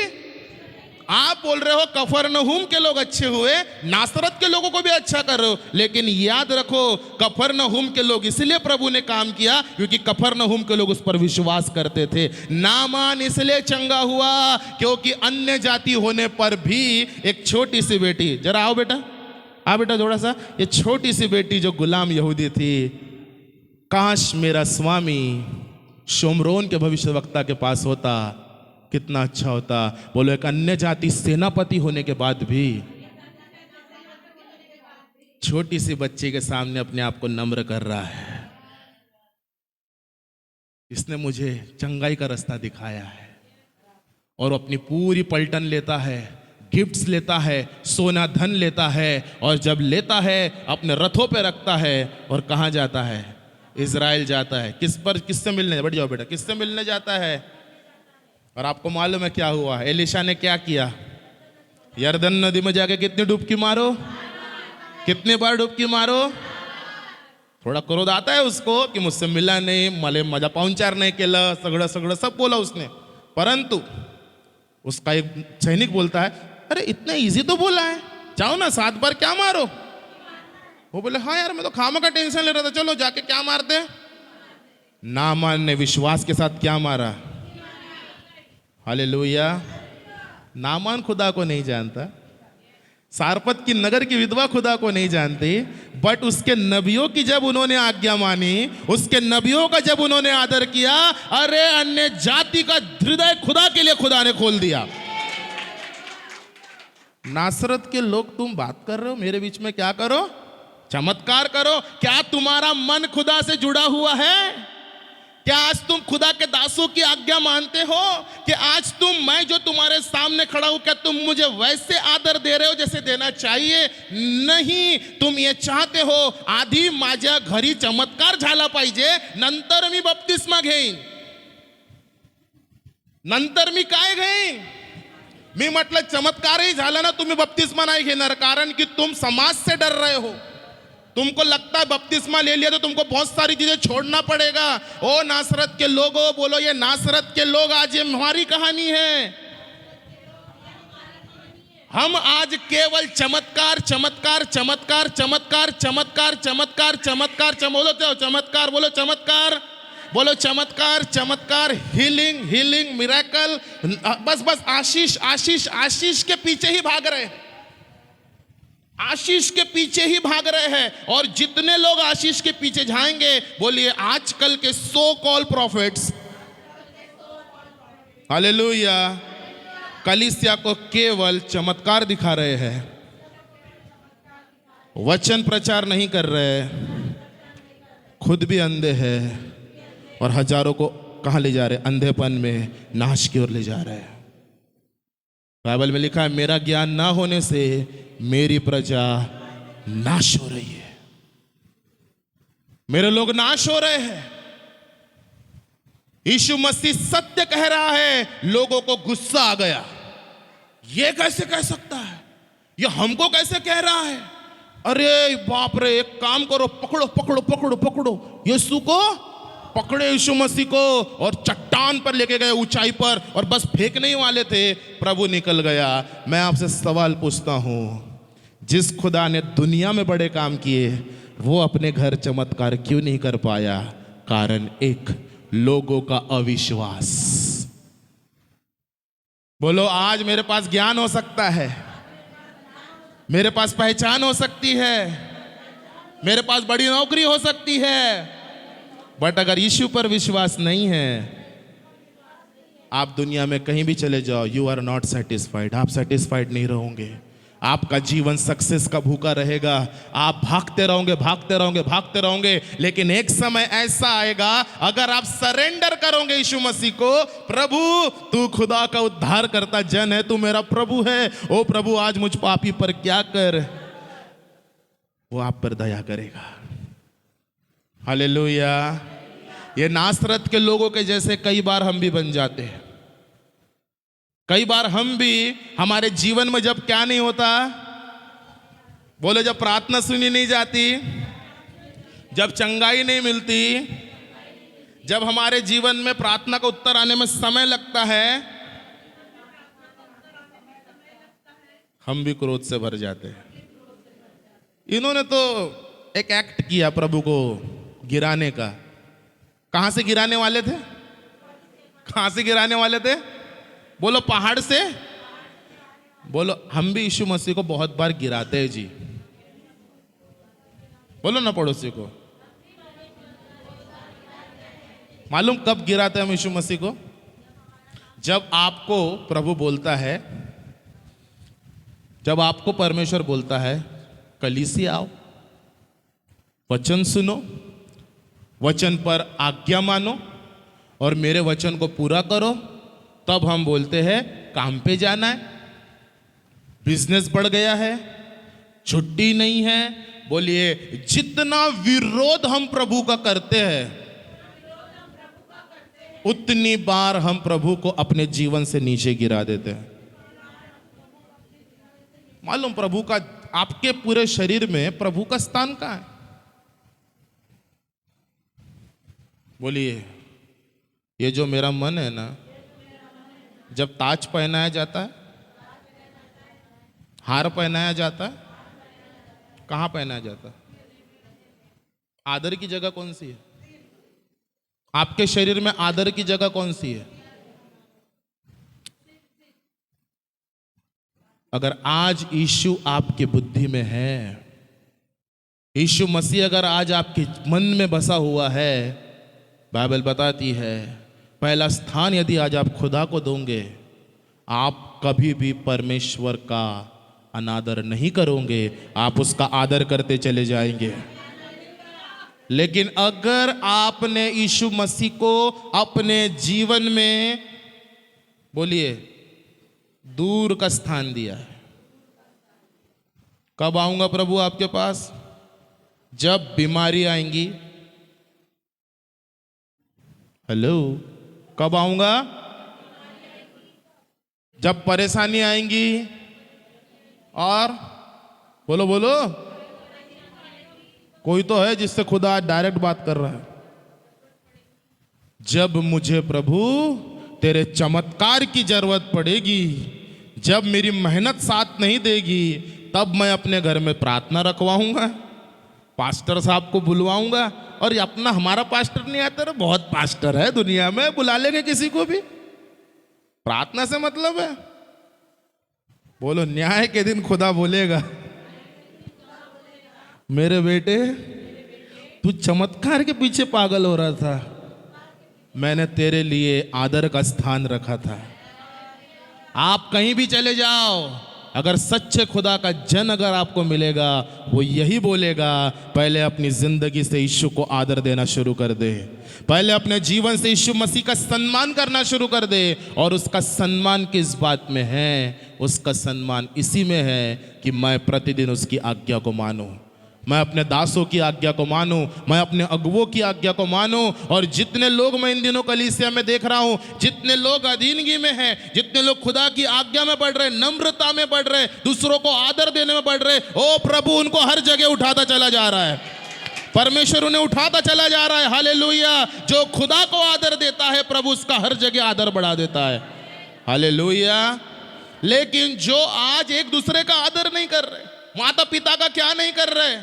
आप बोल रहे हो कफरनहूम के लोग अच्छे हुए, नासरत के लोगों को भी अच्छा कर रहे हो, लेकिन याद रखो, कफरनहूम के लोग इसलिए प्रभु ने काम किया क्योंकि कफरनहूम के लोग उस पर विश्वास करते थे। नामान इसलिए चंगा हुआ क्योंकि अन्य जाति होने पर भी एक छोटी सी बेटी, जरा आओ बेटा, आओ बेटा थोड़ा सा, ये छोटी सी बेटी जो गुलाम यहूदी थी, काश मेरा स्वामी शोमरोन के भविष्यवक्ता के पास होता, कितना अच्छा होता। बोलो, एक अन्य जाति सेनापति होने के बाद भी छोटी सी बच्ची के सामने अपने आप को नम्र कर रहा है। इसने मुझे चंगाई का रास्ता दिखाया है। और अपनी पूरी पलटन लेता है, गिफ्ट्स लेता है, सोना धन लेता है, और जब लेता है अपने रथों पे रखता है, और कहाँ जाता है? इजराइल जाता है। किससे मिलने? बैठ जाओ बेटा, किससे मिलने जाता है? और आपको मालूम है क्या हुआ? एलीशा ने क्या किया? यरदन नदी में जाके कितनी डुबकी मारो? कितने बार डुबकी मारो? थोड़ा क्रोध आता है उसको कि मुझसे मिला नहीं, मला माझा पाहुणचार नाही केलं, सगळं सगळं सब बोला उसने। परंतु उसका एक सैनिक बोलता है, अरे इतना इजी तो बोला है, जाओ ना 7 बार क्या मारो। वो बोले, हाँ यार मैं तो खामा का टेंशन ले रहा था, चलो जाके क्या मारते। नामान ने विश्वास के साथ क्या मारा? हालेलुया। नामान खुदा को नहीं जानता, सारपत की नगर की विधवा खुदा को नहीं जानती, बट उसके नबियों की जब उन्होंने आज्ञा मानी, उसके नबियों का जब उन्होंने आदर किया, अरे अन्य जाति का हृदय खुदा के लिए खुदा ने खोल दिया। नासरत के लोग, तुम बात कर रहे हो मेरे बीच में, क्या करो? चमत्कार करो। क्या तुम्हारा मन खुदा से जुड़ा हुआ है? क्या आज तुम खुदा के दासों की आज्ञा मानते हो? कि आज मैं जो तुम्हारे सामने खड़ा हूं, क्या तुम मुझे वैसे आदर दे रहे हो जैसे देना चाहिए? नहीं, तुम ये चाहते हो आधी माझ्या घरी चमत्कार झाला पाहिजे, नंतर मी बपतिस्मा घेईन। नंतर मी काय घेईन? मी म्हटलं चमत्कारही झाला ना, तुम्ही बपतिस्मा नहीं घेणार, कारण कि तुम समाज से डर रहे हो। तुमको लगता है बपतिस्मा ले लिया तो तुमको बहुत सारी चीजें छोड़ना पड़ेगा। ओ नासरत के लोगों, बोलो ये नासरत के लोग, आज ये हमारी कहानी है। हम आज केवल चमत्कार चमत्कार चमत्कार चमत्कार चमत्कार चमत्कार चमत्कार बोलो तो चमत्कार, बोलो चमत्कार, बोलो चमत्कार चमत्कार, हीलिंग हीलिंग मिरेकल, बस बस आशीष आशीष आशीष के पीछे ही भाग रहे हैं, आशीष के पीछे ही भाग रहे हैं। और जितने लोग आशीष के पीछे जाएंगे, बोलिए आजकल के सो कॉल प्रॉफिट्स, हालेलुया, कलीसिया को केवल चमत्कार दिखा रहे हैं, वचन प्रचार नहीं कर रहे, खुद भी अंधे हैं और हजारों को कहां ले जा रहे? अंधेपन में, नाश की ओर ले जा रहे हैं। बाइबल में लिखा है, मेरा ज्ञान ना होने से मेरी प्रजा नाश हो रही है, मेरे लोग नाश हो रहे हैं। यीशु मसीह सत्य कह रहा है, लोगों को गुस्सा आ गया, ये कैसे कह सकता है, ये हमको कैसे कह रहा है? अरे बाप रे, एक काम करो, पकड़ो पकड़ो पकड़ो पकड़ो यीशु को, पकड़े यीशु मसीह को और चट्टान पर लेके गए, ऊंचाई पर, और बस फेंकने ही वाले थे, प्रभु निकल गया। मैं आपसे सवाल पूछता हूं, जिस खुदा ने दुनिया में बड़े काम किए, वो अपने घर चमत्कार क्यों नहीं कर पाया? कारण एक, लोगों का अविश्वास। बोलो, आज मेरे पास ज्ञान हो सकता है, मेरे पास पहचान हो सकती है, मेरे पास बड़ी नौकरी हो सकती है, बट अगर यीशु पर विश्वास नहीं है, आप दुनिया में कहीं भी चले जाओ, यू आर नॉट सेटिस्फाइड, आप सेटिस्फाइड नहीं रहोगे। आपका जीवन सक्सेस का भूखा रहेगा, आप भागते रहोगे भागते रहोगे भागते रहोगे, लेकिन एक समय ऐसा आएगा, अगर आप सरेंडर करोगे यीशु मसीह को, प्रभु तू खुदा का उद्धार करता जन है, तू मेरा प्रभु है, ओ प्रभु आज मुझ पापी पर क्या कर, वो आप पर दया करेगा। हालेलुया। ये नासरत के लोगों के जैसे कई बार हम भी बन जाते हैं। कई बार हम भी, हमारे जीवन में जब क्या नहीं होता, बोले जब प्रार्थना सुनी नहीं जाती, जब चंगाई नहीं मिलती, जब हमारे जीवन में प्रार्थना का उत्तर आने में समय लगता है, हम भी क्रोध से भर जाते हैं। इन्होंने तो एक एक्ट किया प्रभु को गिराने का। कहां से गिराने वाले थे? कहां से गिराने वाले थे? बोलो पहाड़ से। बोलो हम भी यीशु मसीह को बहुत बार गिराते हैं जी। बोलो ना पड़ोसी को, मालूम कब गिराते हैं हम यीशु मसीह को? जब आपको प्रभु बोलता है, जब आपको परमेश्वर बोलता है कलीसिया आओ, वचन सुनो, वचन पर आज्ञा मानो और मेरे वचन को पूरा करो, तब हम बोलते हैं काम पे जाना है, बिजनेस बढ़ गया है, छुट्टी नहीं है। बोलिए जितना विरोध हम प्रभु का करते हैं, उतनी बार हम प्रभु को अपने जीवन से नीचे गिरा देते हैं। मालूम प्रभु का, आपके पूरे शरीर में प्रभु का स्थान कहां है? बोलिए ये जो मेरा मन है ना, जब ताज पहनाया जाता है, हार पहनाया जाता है, कहां पहनाया जाता है? आदर की जगह कौन सी है? आपके शरीर में आदर की जगह कौन सी है? अगर आज यीशु आपके बुद्धि में है, यीशु मसीह अगर आज आपके मन में बसा हुआ है, बाइबल बताती है पहला स्थान यदि आज आप खुदा को दोगे, आप कभी भी परमेश्वर का अनादर नहीं करोगे, आप उसका आदर करते चले जाएंगे। लेकिन अगर आपने यीशु मसीह को अपने जीवन में, बोलिए, दूर का स्थान दिया है। कब आऊंगा प्रभु आपके पास? जब बीमारी आएंगी। हेलो, कब आऊंगा? जब परेशानी आएंगी। और बोलो बोलो, कोई तो है जिससे खुदा आज डायरेक्ट बात कर रहा है। जब मुझे प्रभु तेरे चमत्कार की जरूरत पड़ेगी, जब मेरी मेहनत साथ नहीं देगी, तब मैं अपने घर में प्रार्थना रखवाऊंगा, पास्टर साहब को बुलवाऊंगा। और ये अपना हमारा पास्टर नहीं आता रे, बहुत पास्टर है दुनिया में, बुला लेंगे किसी को भी। प्रार्थना से मतलब है, बोलो, न्याय के दिन खुदा बोलेगा, मेरे बेटे तू चमत्कार के पीछे पागल हो रहा था, मैंने तेरे लिए आदर का स्थान रखा था। आप कहीं भी चले जाओ, अगर सच्चे खुदा का जन अगर आपको मिलेगा, वो यही बोलेगा, पहले अपनी जिंदगी से यीशु को आदर देना शुरू कर दे, पहले अपने जीवन से यीशु मसीह का सम्मान करना शुरू कर दे। और उसका सम्मान किस बात में है? उसका सम्मान इसी में है कि मैं प्रतिदिन उसकी आज्ञा को मानूं, मैं अपने दासों की आज्ञा को मानूं, मैं अपने अगुवों की आज्ञा को मानूं। और जितने लोग मैं इन दिनों कलीसिया में देख रहा हूं, जितने लोग अधीनगी में हैं, जितने लोग खुदा की आज्ञा में बढ़ रहे, नम्रता में बढ़ रहे, दूसरों को आदर देने में बढ़ रहे, ओ प्रभु उनको हर जगह उठाता चला जा रहा है, परमेश्वर उन्हें उठाता चला जा रहा है। हालेलुया। जो खुदा को आदर देता है, प्रभु उसका हर जगह आदर बढ़ा देता है। हालेलुया। लेकिन जो आज एक दूसरे का आदर नहीं कर रहे, माता पिता का क्या नहीं कर रहे,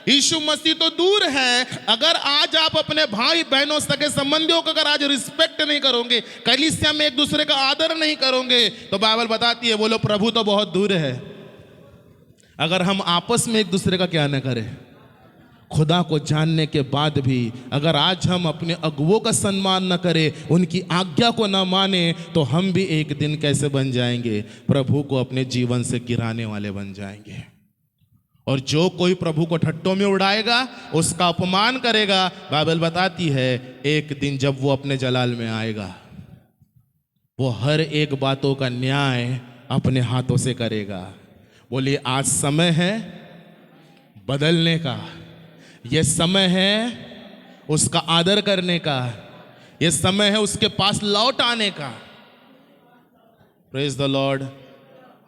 यीशु मसीह तो दूर है। अगर आज आप अपने भाई बहनों, सगे संबंधियों को अगर आज रिस्पेक्ट नहीं करोगे, कलीसिया में एक दूसरे का आदर नहीं करोगे, तो बाइबल बताती है, बोलो, प्रभु तो बहुत दूर है। अगर हम आपस में एक दूसरे का क्या न करें, खुदा को जानने के बाद भी अगर आज हम अपने अगुवों का सम्मान न करें, उनकी आज्ञा को न माने, तो हम भी एक दिन कैसे बन जाएंगे? प्रभु को अपने जीवन से गिराने वाले बन जाएंगे। और जो कोई प्रभु को ठट्टों में उड़ाएगा, उसका अपमान करेगा, बाइबल बताती है एक दिन जब वो अपने जलाल में आएगा, वो हर एक बातों का न्याय अपने हाथों से करेगा। बोलिए, आज समय है बदलने का, ये समय है उसका आदर करने का, ये समय है उसके पास लौट आने का। Praise the Lord.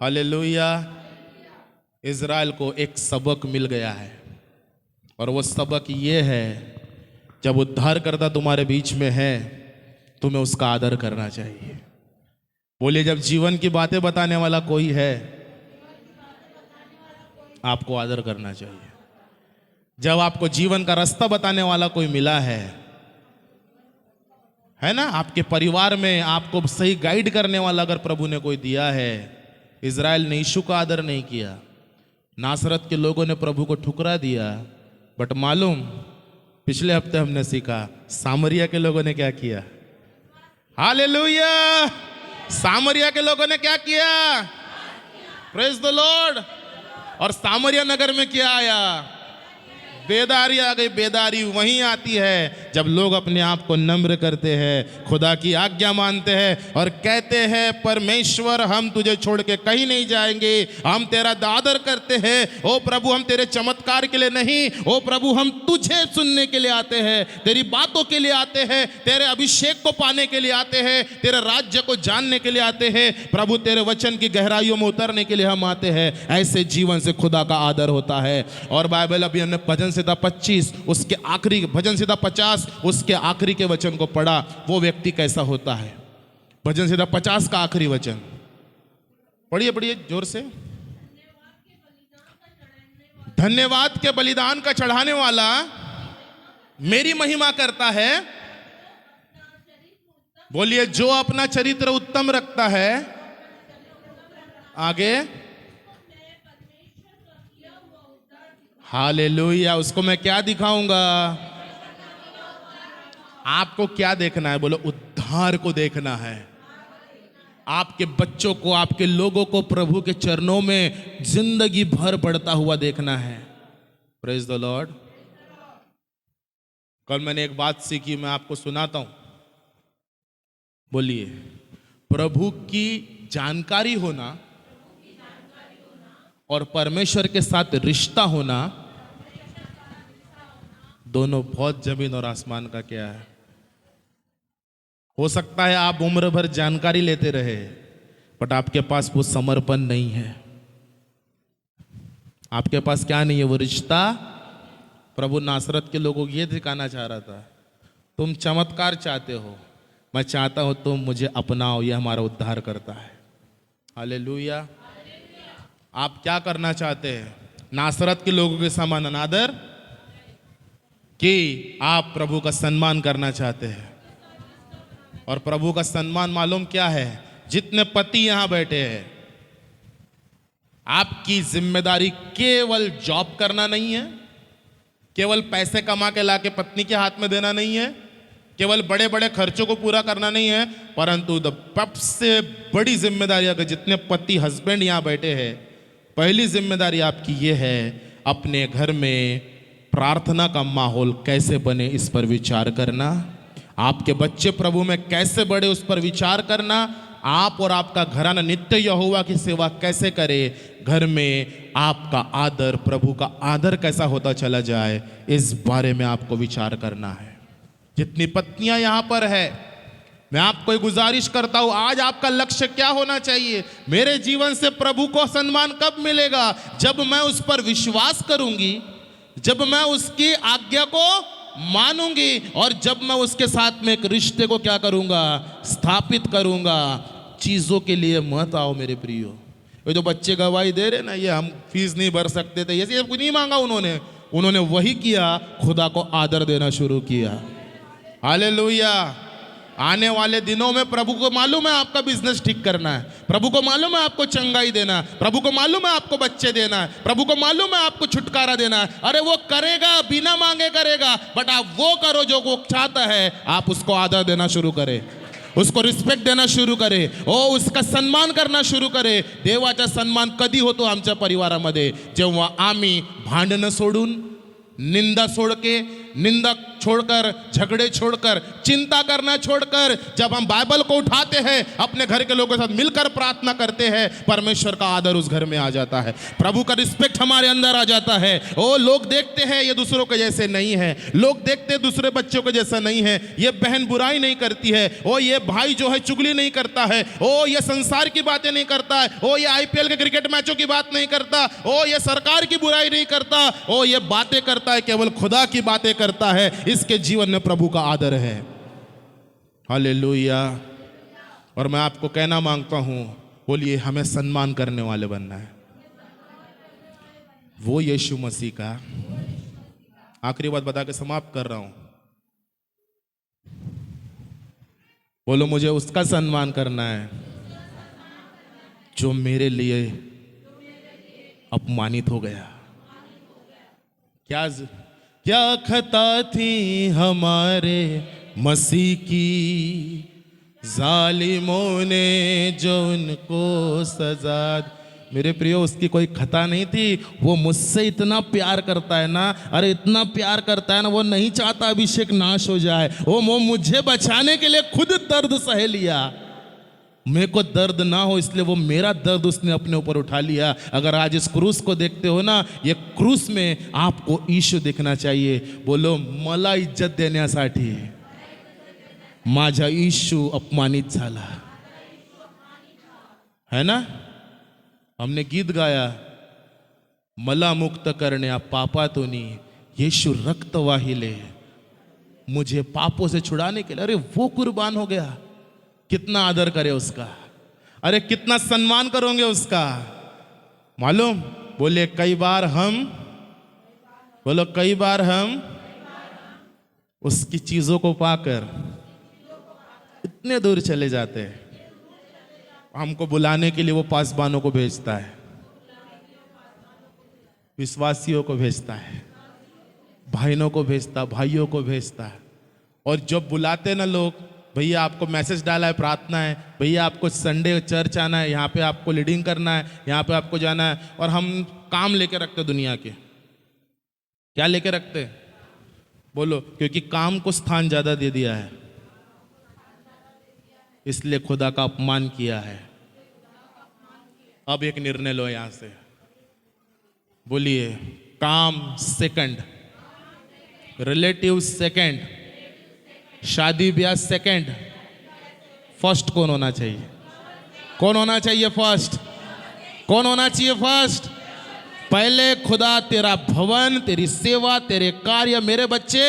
Hallelujah. Israel को एक सबक मिल गया है, और वो सबक ये है, जब उद्धारकर्ता तुम्हारे बीच में है, तुम्हें उसका आदर करना चाहिए। बोलिए, जब जीवन की बातें बताने वाला कोई है, आपको आदर करना चाहिए। जब आपको जीवन का रास्ता बताने वाला कोई मिला है ना, आपके परिवार में आपको सही गाइड करने वाला अगर प्रभु ने कोई दिया है। इज़राइल ने यीशु का आदर नहीं किया, नासरत के लोगों ने प्रभु को ठुकरा दिया, बट मालूम, पिछले हफ्ते हमने सीखा, सामरिया के लोगों ने क्या किया? हालेलुया। सामरिया के लोगों ने क्या किया? Praise the Lord. और सामरिया नगर में क्या आया? बेदारी आ गई। बेदारी वहीं आती है जब लोग अपने आप को नम्र करते हैं, खुदा की आज्ञा मानते हैं और कहते हैं, परमेश्वर हम तुझे छोड़ के कहीं नहीं जाएंगे, हम तेरा आदर करते हैं। ओ प्रभु, हम तेरे चमत्कार के लिए नहीं, ओ प्रभु हम तुझे सुनने के लिए आते हैं, तेरी बातों के लिए आते हैं, तेरे अभिषेक को पाने के लिए आते हैं, तेरे राज्य को जानने के लिए आते हैं। प्रभु, तेरे वचन की गहराइयों में उतरने के लिए हम आते हैं। ऐसे जीवन से खुदा का आदर होता है। और बाइबल, अभी हमने भजन संहिता 25 उसके आखिरी, भजन संहिता 50 उसके आखिरी के वचन को पढ़ा। वो व्यक्ति कैसा होता है? भजन संहिता 50 का आखिरी वचन पढ़िए, पढ़िए जोर से। धन्यवाद के बलिदान का चढ़ाने वाला मेरी महिमा करता है। बोलिए, जो अपना चरित्र उत्तम रखता है। आगे, हालेलुया। उसको मैं क्या दिखाऊंगा? आपको क्या देखना है? बोलो, उद्धार को देखना है। आपके बच्चों को, आपके लोगों को प्रभु के चरणों में जिंदगी भर बढ़ता हुआ देखना है। Praise the Lord. कल मैंने एक बात सीखी, मैं आपको सुनाता हूं। बोलिए। प्रभु की जानकारी होना और परमेश्वर के साथ रिश्ता होना दोनों बहुत जमीन और आसमान का क्या है। हो सकता है आप उम्र भर जानकारी लेते रहे, बट आपके पास वो समर्पण नहीं है। आपके पास क्या नहीं है? वो रिश्ता। प्रभु नासरत के लोगों को ये दिखाना चाह रहा था, तुम चमत्कार चाहते हो, मैं चाहता हूं तुम मुझे अपनाओ, ये हमारा उद्धार करता है। हालेलुया। आप क्या करना चाहते हैं? नासरत के लोगों के समान अनादर, कि आप प्रभु का सम्मान करना चाहते हैं। और प्रभु का सम्मान मालूम क्या है? जितने पति यहां बैठे हैं, आपकी जिम्मेदारी केवल जॉब करना नहीं है, केवल पैसे कमा के लाके पत्नी के हाथ में देना नहीं है, केवल बड़े बड़े खर्चों को पूरा करना नहीं है, परंतु सबसे बड़ी जिम्मेदारी, अगर जितने पति हस्बैंड यहां बैठे हैं, पहली जिम्मेदारी आपकी ये है, अपने घर में प्रार्थना का माहौल कैसे बने इस पर विचार करना। आपके बच्चे प्रभु में कैसे बढ़े उस पर विचार करना। आप और आपका घराना नित्य यहोवा की सेवा कैसे करे, घर में आपका आदर, प्रभु का आदर कैसा होता चला जाए, इस बारे में आपको विचार करना है। जितनी पत्नियां यहां पर है, मैं आपको एक गुजारिश करता हूं, आज आपका लक्ष्य क्या होना चाहिए? मेरे जीवन से प्रभु को सम्मान कब मिलेगा? जब मैं उस पर विश्वास करूंगी, जब मैं उसकी आज्ञा को मानूंगी, और जब मैं उसके साथ में एक रिश्ते को क्या करूंगा? स्थापित करूंगा। चीजों के लिए मत आओ मेरे प्रियो। ये जो बच्चे गवाही दे रहे ना, ये हम फीस नहीं भर सकते थे, ये सिर्फ नहीं मांगा उन्होंने वही किया, खुदा को आदर देना शुरू किया। हालेलुया। आने वाले दिनों में प्रभु को मालूम है आपका बिजनेस ठीक करना है, प्रभु को मालूम है आपको चंगाई देना, प्रभु को मालूम है आपको बच्चे देना है, प्रभु को मालूम है आपको छुटकारा देना है। अरे वो करेगा, बिना मांगे करेगा, बट आप वो करो जो वो चाहता है। आप उसको आदर देना शुरू करें, उसको रिस्पेक्ट देना शुरू करे, उसका सन्मान करना शुरू करे। देवाचा सन्मान कधी होतो आमच्या परिवारामध्ये? जेव्हा आम्ही भांडणं सोडून, निंदा निंदा छोड़कर, झगड़े छोड़कर, चिंता करना छोड़कर, जब हम बाइबल को उठाते हैं, अपने घर के लोगों के साथ मिलकर प्रार्थना करते हैं, परमेश्वर का आदर उस घर में आ जाता है, प्रभु का रिस्पेक्ट हमारे अंदर आ जाता है। लोग देखते हैं ये दूसरों के जैसे नहीं है, लोग देखते हैं दूसरे बच्चों के जैसा नहीं है, ये बहन बुराई नहीं करती है, ये भाई जो है चुगली नहीं करता है, ये संसार की बातें नहीं करता है, ये IPL के क्रिकेट मैचों की बात नहीं करता, ये सरकार की बुराई नहीं करता, ये बातें करता है, केवल खुदा की बातें करता है। इसके जीवन में प्रभु का आदर है। हालेलुया। और मैं आपको कहना मांगता हूं, बोलिए, हमें सम्मान करने वाले बनना है, वो यीशु मसीह का। आखिरी बात बता के समाप्त कर रहा हूं। बोलो, मुझे उसका सम्मान करना है जो मेरे लिए अपमानित हो गया। क्या खता थी हमारे मसीह की, जालिमों ने जो उनको सजा। मेरे प्रियो, उसकी कोई खता नहीं थी, वो मुझसे इतना प्यार करता है ना, अरे इतना प्यार करता है ना, वो नहीं चाहता अभिषेक नाश हो जाए, वो मुझे बचाने के लिए खुद दर्द सह लिया। मेरे को दर्द ना हो इसलिए वो मेरा दर्द उसने अपने ऊपर उठा लिया। अगर आज इस क्रूस को देखते हो ना, ये क्रूस में आपको यीशु देखना चाहिए। बोलो, मला इज्जत देण्यासाठी माझा यीशु अपमानित झाला, है ना? हमने गीत गाया, मला मुक्त करण्या पापातूनी यीशु रक्त वाहिले, मुझे पापों से छुड़ाने के लिए। अरे वो कुर्बान हो गया, कितना आदर करे उसका, अरे कितना सम्मान करोगे उसका, मालूम? बोले, कई बार हम उसकी चीजों को पाकर इतने दूर चले जाते हैं, हमको बुलाने के लिए वो पासबानों को भेजता है। विश्वासियों को भेजता है, बहनों को भेजता, भाइयों को भेजता है। और जब बुलाते ना लोग, भैया आपको मैसेज डाला है, प्रार्थना है, भैया आपको संडे चर्च आना है, यहाँ पे आपको लीडिंग करना है, यहाँ पे आपको जाना है, और हम काम लेके रखते दुनिया के। क्या लेके रखते? बोलो, क्योंकि काम को स्थान ज्यादा दे दिया है, इसलिए खुदा का अपमान किया है। अब एक निर्णय लो यहां से, बोलिए काम सेकंड, रिलेटिव सेकंड, शादी ब्याह सेकंड, फर्स्ट कौन होना चाहिए? कौन होना चाहिए फर्स्ट? कौन होना चाहिए फर्स्ट? पहले खुदा, तेरा भवन, तेरी सेवा, तेरे कार्य, मेरे बच्चे,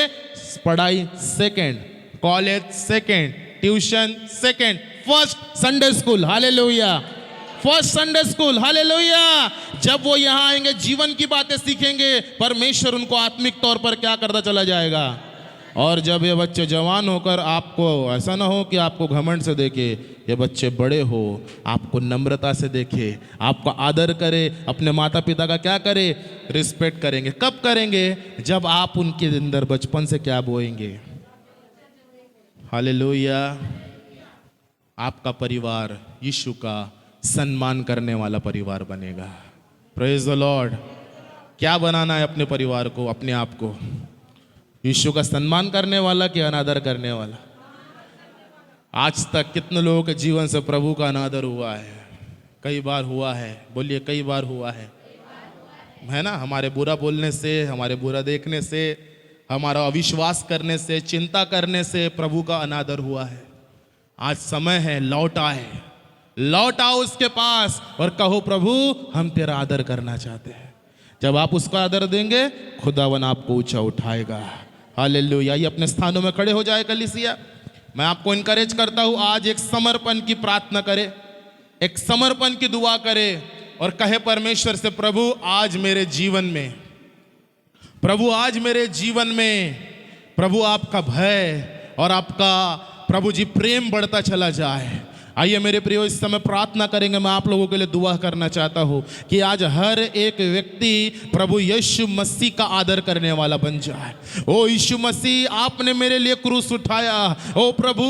पढ़ाई second, college second, tuition second, first Sunday school, hallelujah, first Sunday school, hallelujah. जब वो यहां आएंगे, जीवन की बातें सीखेंगे, परमेश्वर उनको आत्मिक तौर पर क्या करता चला जाएगा। और जब ये बच्चे जवान होकर, आपको ऐसा ना हो कि आपको घमंड से देखे, ये बच्चे बड़े हो, आपको नम्रता से देखे, आपको आदर करे, अपने माता पिता का क्या करे, रिस्पेक्ट करेंगे। कब करेंगे? जब आप उनके अंदर बचपन से क्या बोएंगे। हालेलुया। आपका परिवार यीशु का सम्मान करने वाला परिवार बनेगा। Praise the Lord. क्या बनाना है अपने परिवार को, अपने आप को? यीशु का सम्मान करने वाला कि अनादर करने वाला? आज तक कितने लोगों के जीवन से प्रभु का अनादर हुआ है? कई बार हुआ है, बोलिए कई बार हुआ है ना? हमारे बुरा बोलने से, हमारे बुरा देखने से, हमारा अविश्वास करने से, चिंता करने से प्रभु का अनादर हुआ है। आज समय है, लौट आए, लौट आओ उसके पास और कहो, प्रभु हम तेरा आदर करना चाहते हैं। जब आप उसका आदर देंगे, खुदावन आपको ऊंचा उठाएगा। हालेलुया। ये अपने स्थानों में खड़े हो जाए कलीसिया। मैं आपको इनकरेज करता हूं, आज एक समर्पण की प्रार्थना करे, एक समर्पण की दुआ करे और कहे परमेश्वर से, प्रभु आज मेरे जीवन में, प्रभु आज मेरे जीवन में, प्रभु आपका भय और आपका प्रभु जी प्रेम बढ़ता चला जाए। आइए मेरे प्रियो, इस समय प्रार्थना करेंगे। मैं आप लोगों के लिए दुआ करना चाहता हूं कि आज हर एक व्यक्ति प्रभु यीशु मसीह का आदर करने वाला बन जाए। ओ यीशु मसीह, आपने मेरे लिए क्रूस उठाया, ओ प्रभु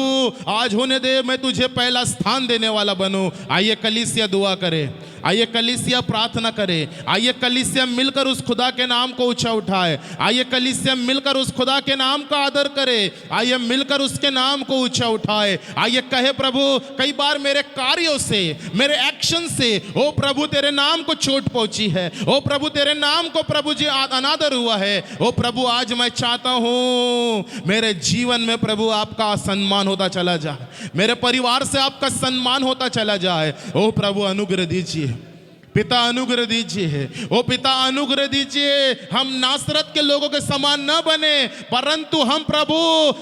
आज होने दे मैं तुझे पहला स्थान देने वाला बनूं। आइए कलीसिया दुआ करे, आइए कलीसिया प्रार्थना करे, आइए कलीसिया मिलकर उस खुदा के नाम को ऊंचा उठाए, आइए कलीसिया मिलकर उस खुदा के नाम का आदर करे, आइए मिलकर उसके नाम को ऊंचा उठाए। आइए कहे, प्रभु कई बार मेरे कार्यों से, मेरे एक्शन से ओ प्रभु तेरे नाम को चोट पहुंची है, ओ प्रभु तेरे नाम को प्रभु जी अनादर हुआ है। ओ प्रभु आज मैं चाहता हूं मेरे जीवन में प्रभु आपका सम्मान होता चला जाए, मेरे परिवार से आपका सम्मान होता चला जाए। ओ प्रभु अनुग्रह दीजिए, पिता अनुग्रह दीजिए, ओ पिता अनुग्रह दीजिए। हम नासरत के लोगों के समान न बने, परंतु हम प्रभु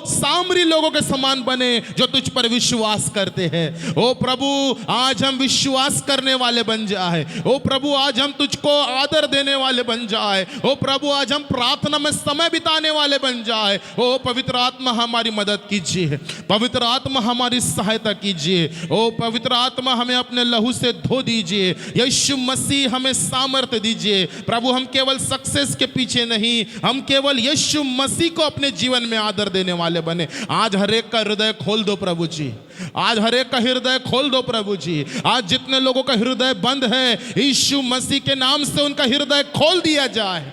सामरी लोगों के समान बने जो तुझ पर विश्वास करते हैं। ओ प्रभु आज हम विश्वास करने वाले बन जाए, ओ प्रभु आज हम तुझको आदर देने वाले बन जाए, ओ प्रभु आज हम प्रार्थना में समय बिताने वाले बन जाए। ओ पवित्र आत्मा हमारी मदद कीजिए, पवित्र आत्मा हमारी सहायता कीजिए, ओ पवित्र आत्मा हमें अपने लहू से धो दीजिए। यीशु मसीह हमें सामर्थ्य दीजिए। प्रभु हम केवल सक्सेस के पीछे नहीं, हम केवल यीशु मसीह को अपने जीवन में आदर देने वाले बने। आज हर एक का हृदय खोल दो प्रभु जी, आज हर एक का हृदय खोल दो प्रभु जी। आज जितने लोगों का हृदय बंद है, यीशु मसीह के नाम से उनका हृदय खोल दिया जाए।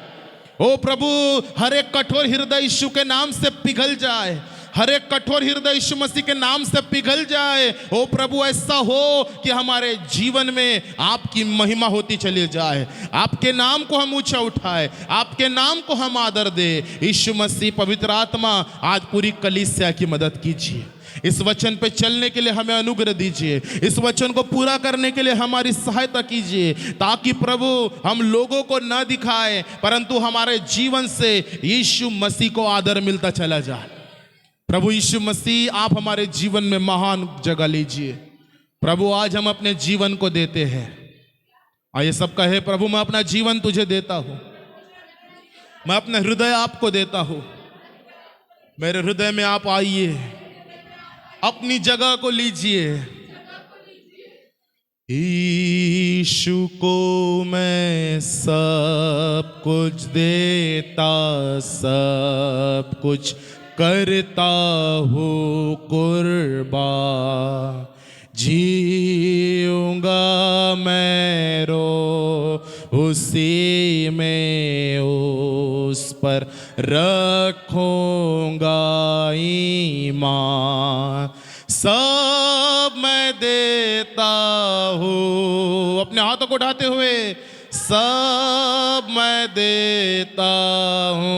ओ प्रभु हर एक कठोर हृदय यीशु के नाम से पिघल जाए, हर एक कठोर हृदय यीशु मसीह के नाम से पिघल जाए। ओ प्रभु ऐसा हो कि हमारे जीवन में आपकी महिमा होती चली जाए, आपके नाम को हम ऊंचा उठाए, आपके नाम को हम आदर दे। यीशु मसीह पवित्र आत्मा आज पूरी कलीसिया की मदद कीजिए, इस वचन पे चलने के लिए हमें अनुग्रह दीजिए, इस वचन को पूरा करने के लिए हमारी सहायता कीजिए, ताकि प्रभु हम लोगों को न दिखाए परंतु हमारे जीवन से यीशु मसीह को आदर मिलता चला जाए। प्रभु यीशु मसीह आप हमारे जीवन में महान जगह लीजिए। प्रभु आज हम अपने जीवन को देते हैं। आइए सब कहे, प्रभु मैं अपना जीवन तुझे देता हूं, मैं अपना हृदय आपको देता हूं। मेरे हृदय में आप आइए, अपनी जगह को लीजिए। यीशु को मैं सब कुछ देता, सब कुछ करता हूँ कुर्बान। जीऊंगा मैं उसी में, उस पर रखूंगा ईमान। सब मैं देता हूँ, अपने हाथों को उठाते हुए, सब मैं देता हूँ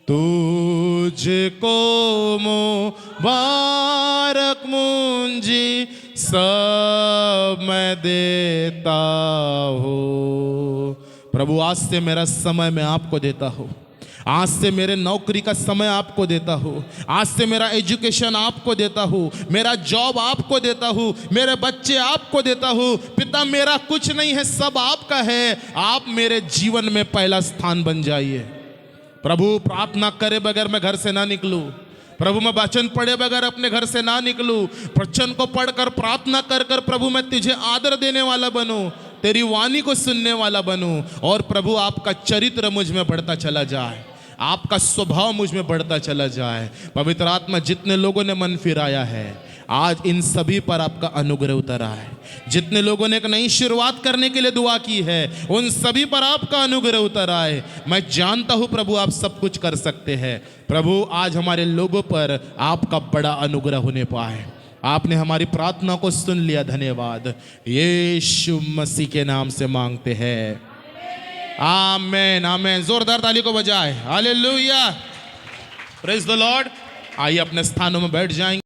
तुझको मुबारक मुंजी, सब मैं देता हूँ। प्रभु आज से मेरा समय मैं आपको देता हूँ, आज से मेरे नौकरी का समय आपको देता हूँ, आज से मेरा एजुकेशन आपको देता हूँ, मेरा जॉब आपको देता हूँ, मेरे बच्चे आपको देता हूँ। पिता मेरा कुछ नहीं है, सब आपका है, आप मेरे जीवन में पहला स्थान बन जाइए। प्रभु प्रार्थना करे बगैर मैं घर से ना निकलूं, प्रभु मैं वचन पढ़े बगैर अपने घर से ना निकलूं, वचन को पढ़कर प्रार्थना कर कर प्रभु मैं तुझे आदर देने वाला बनूं, तेरी वाणी को सुनने वाला बनूं, और प्रभु आपका चरित्र मुझ में बढ़ता चला जाए, आपका स्वभाव मुझ में बढ़ता चला जाए। पवित्र आत्मा जितने लोगों ने मन फिराया है आज इन सभी पर आपका अनुग्रह उतर आए, जितने लोगों ने एक नई शुरुआत करने के लिए दुआ की है उन सभी पर आपका अनुग्रह उतर आए। मैं जानता हूं प्रभु आप सब कुछ कर सकते हैं। प्रभु आज हमारे लोगों पर आपका बड़ा अनुग्रह होने पाए। आपने हमारी प्रार्थना को सुन लिया, धन्यवाद। यीशु मसीह के नाम से मांगते हैं, आमेन आमेन। जोरदार ताली को बजाए, हालेलुया, प्रेज द लॉर्ड। आइए अपने स्थानों में बैठ जाएंगे।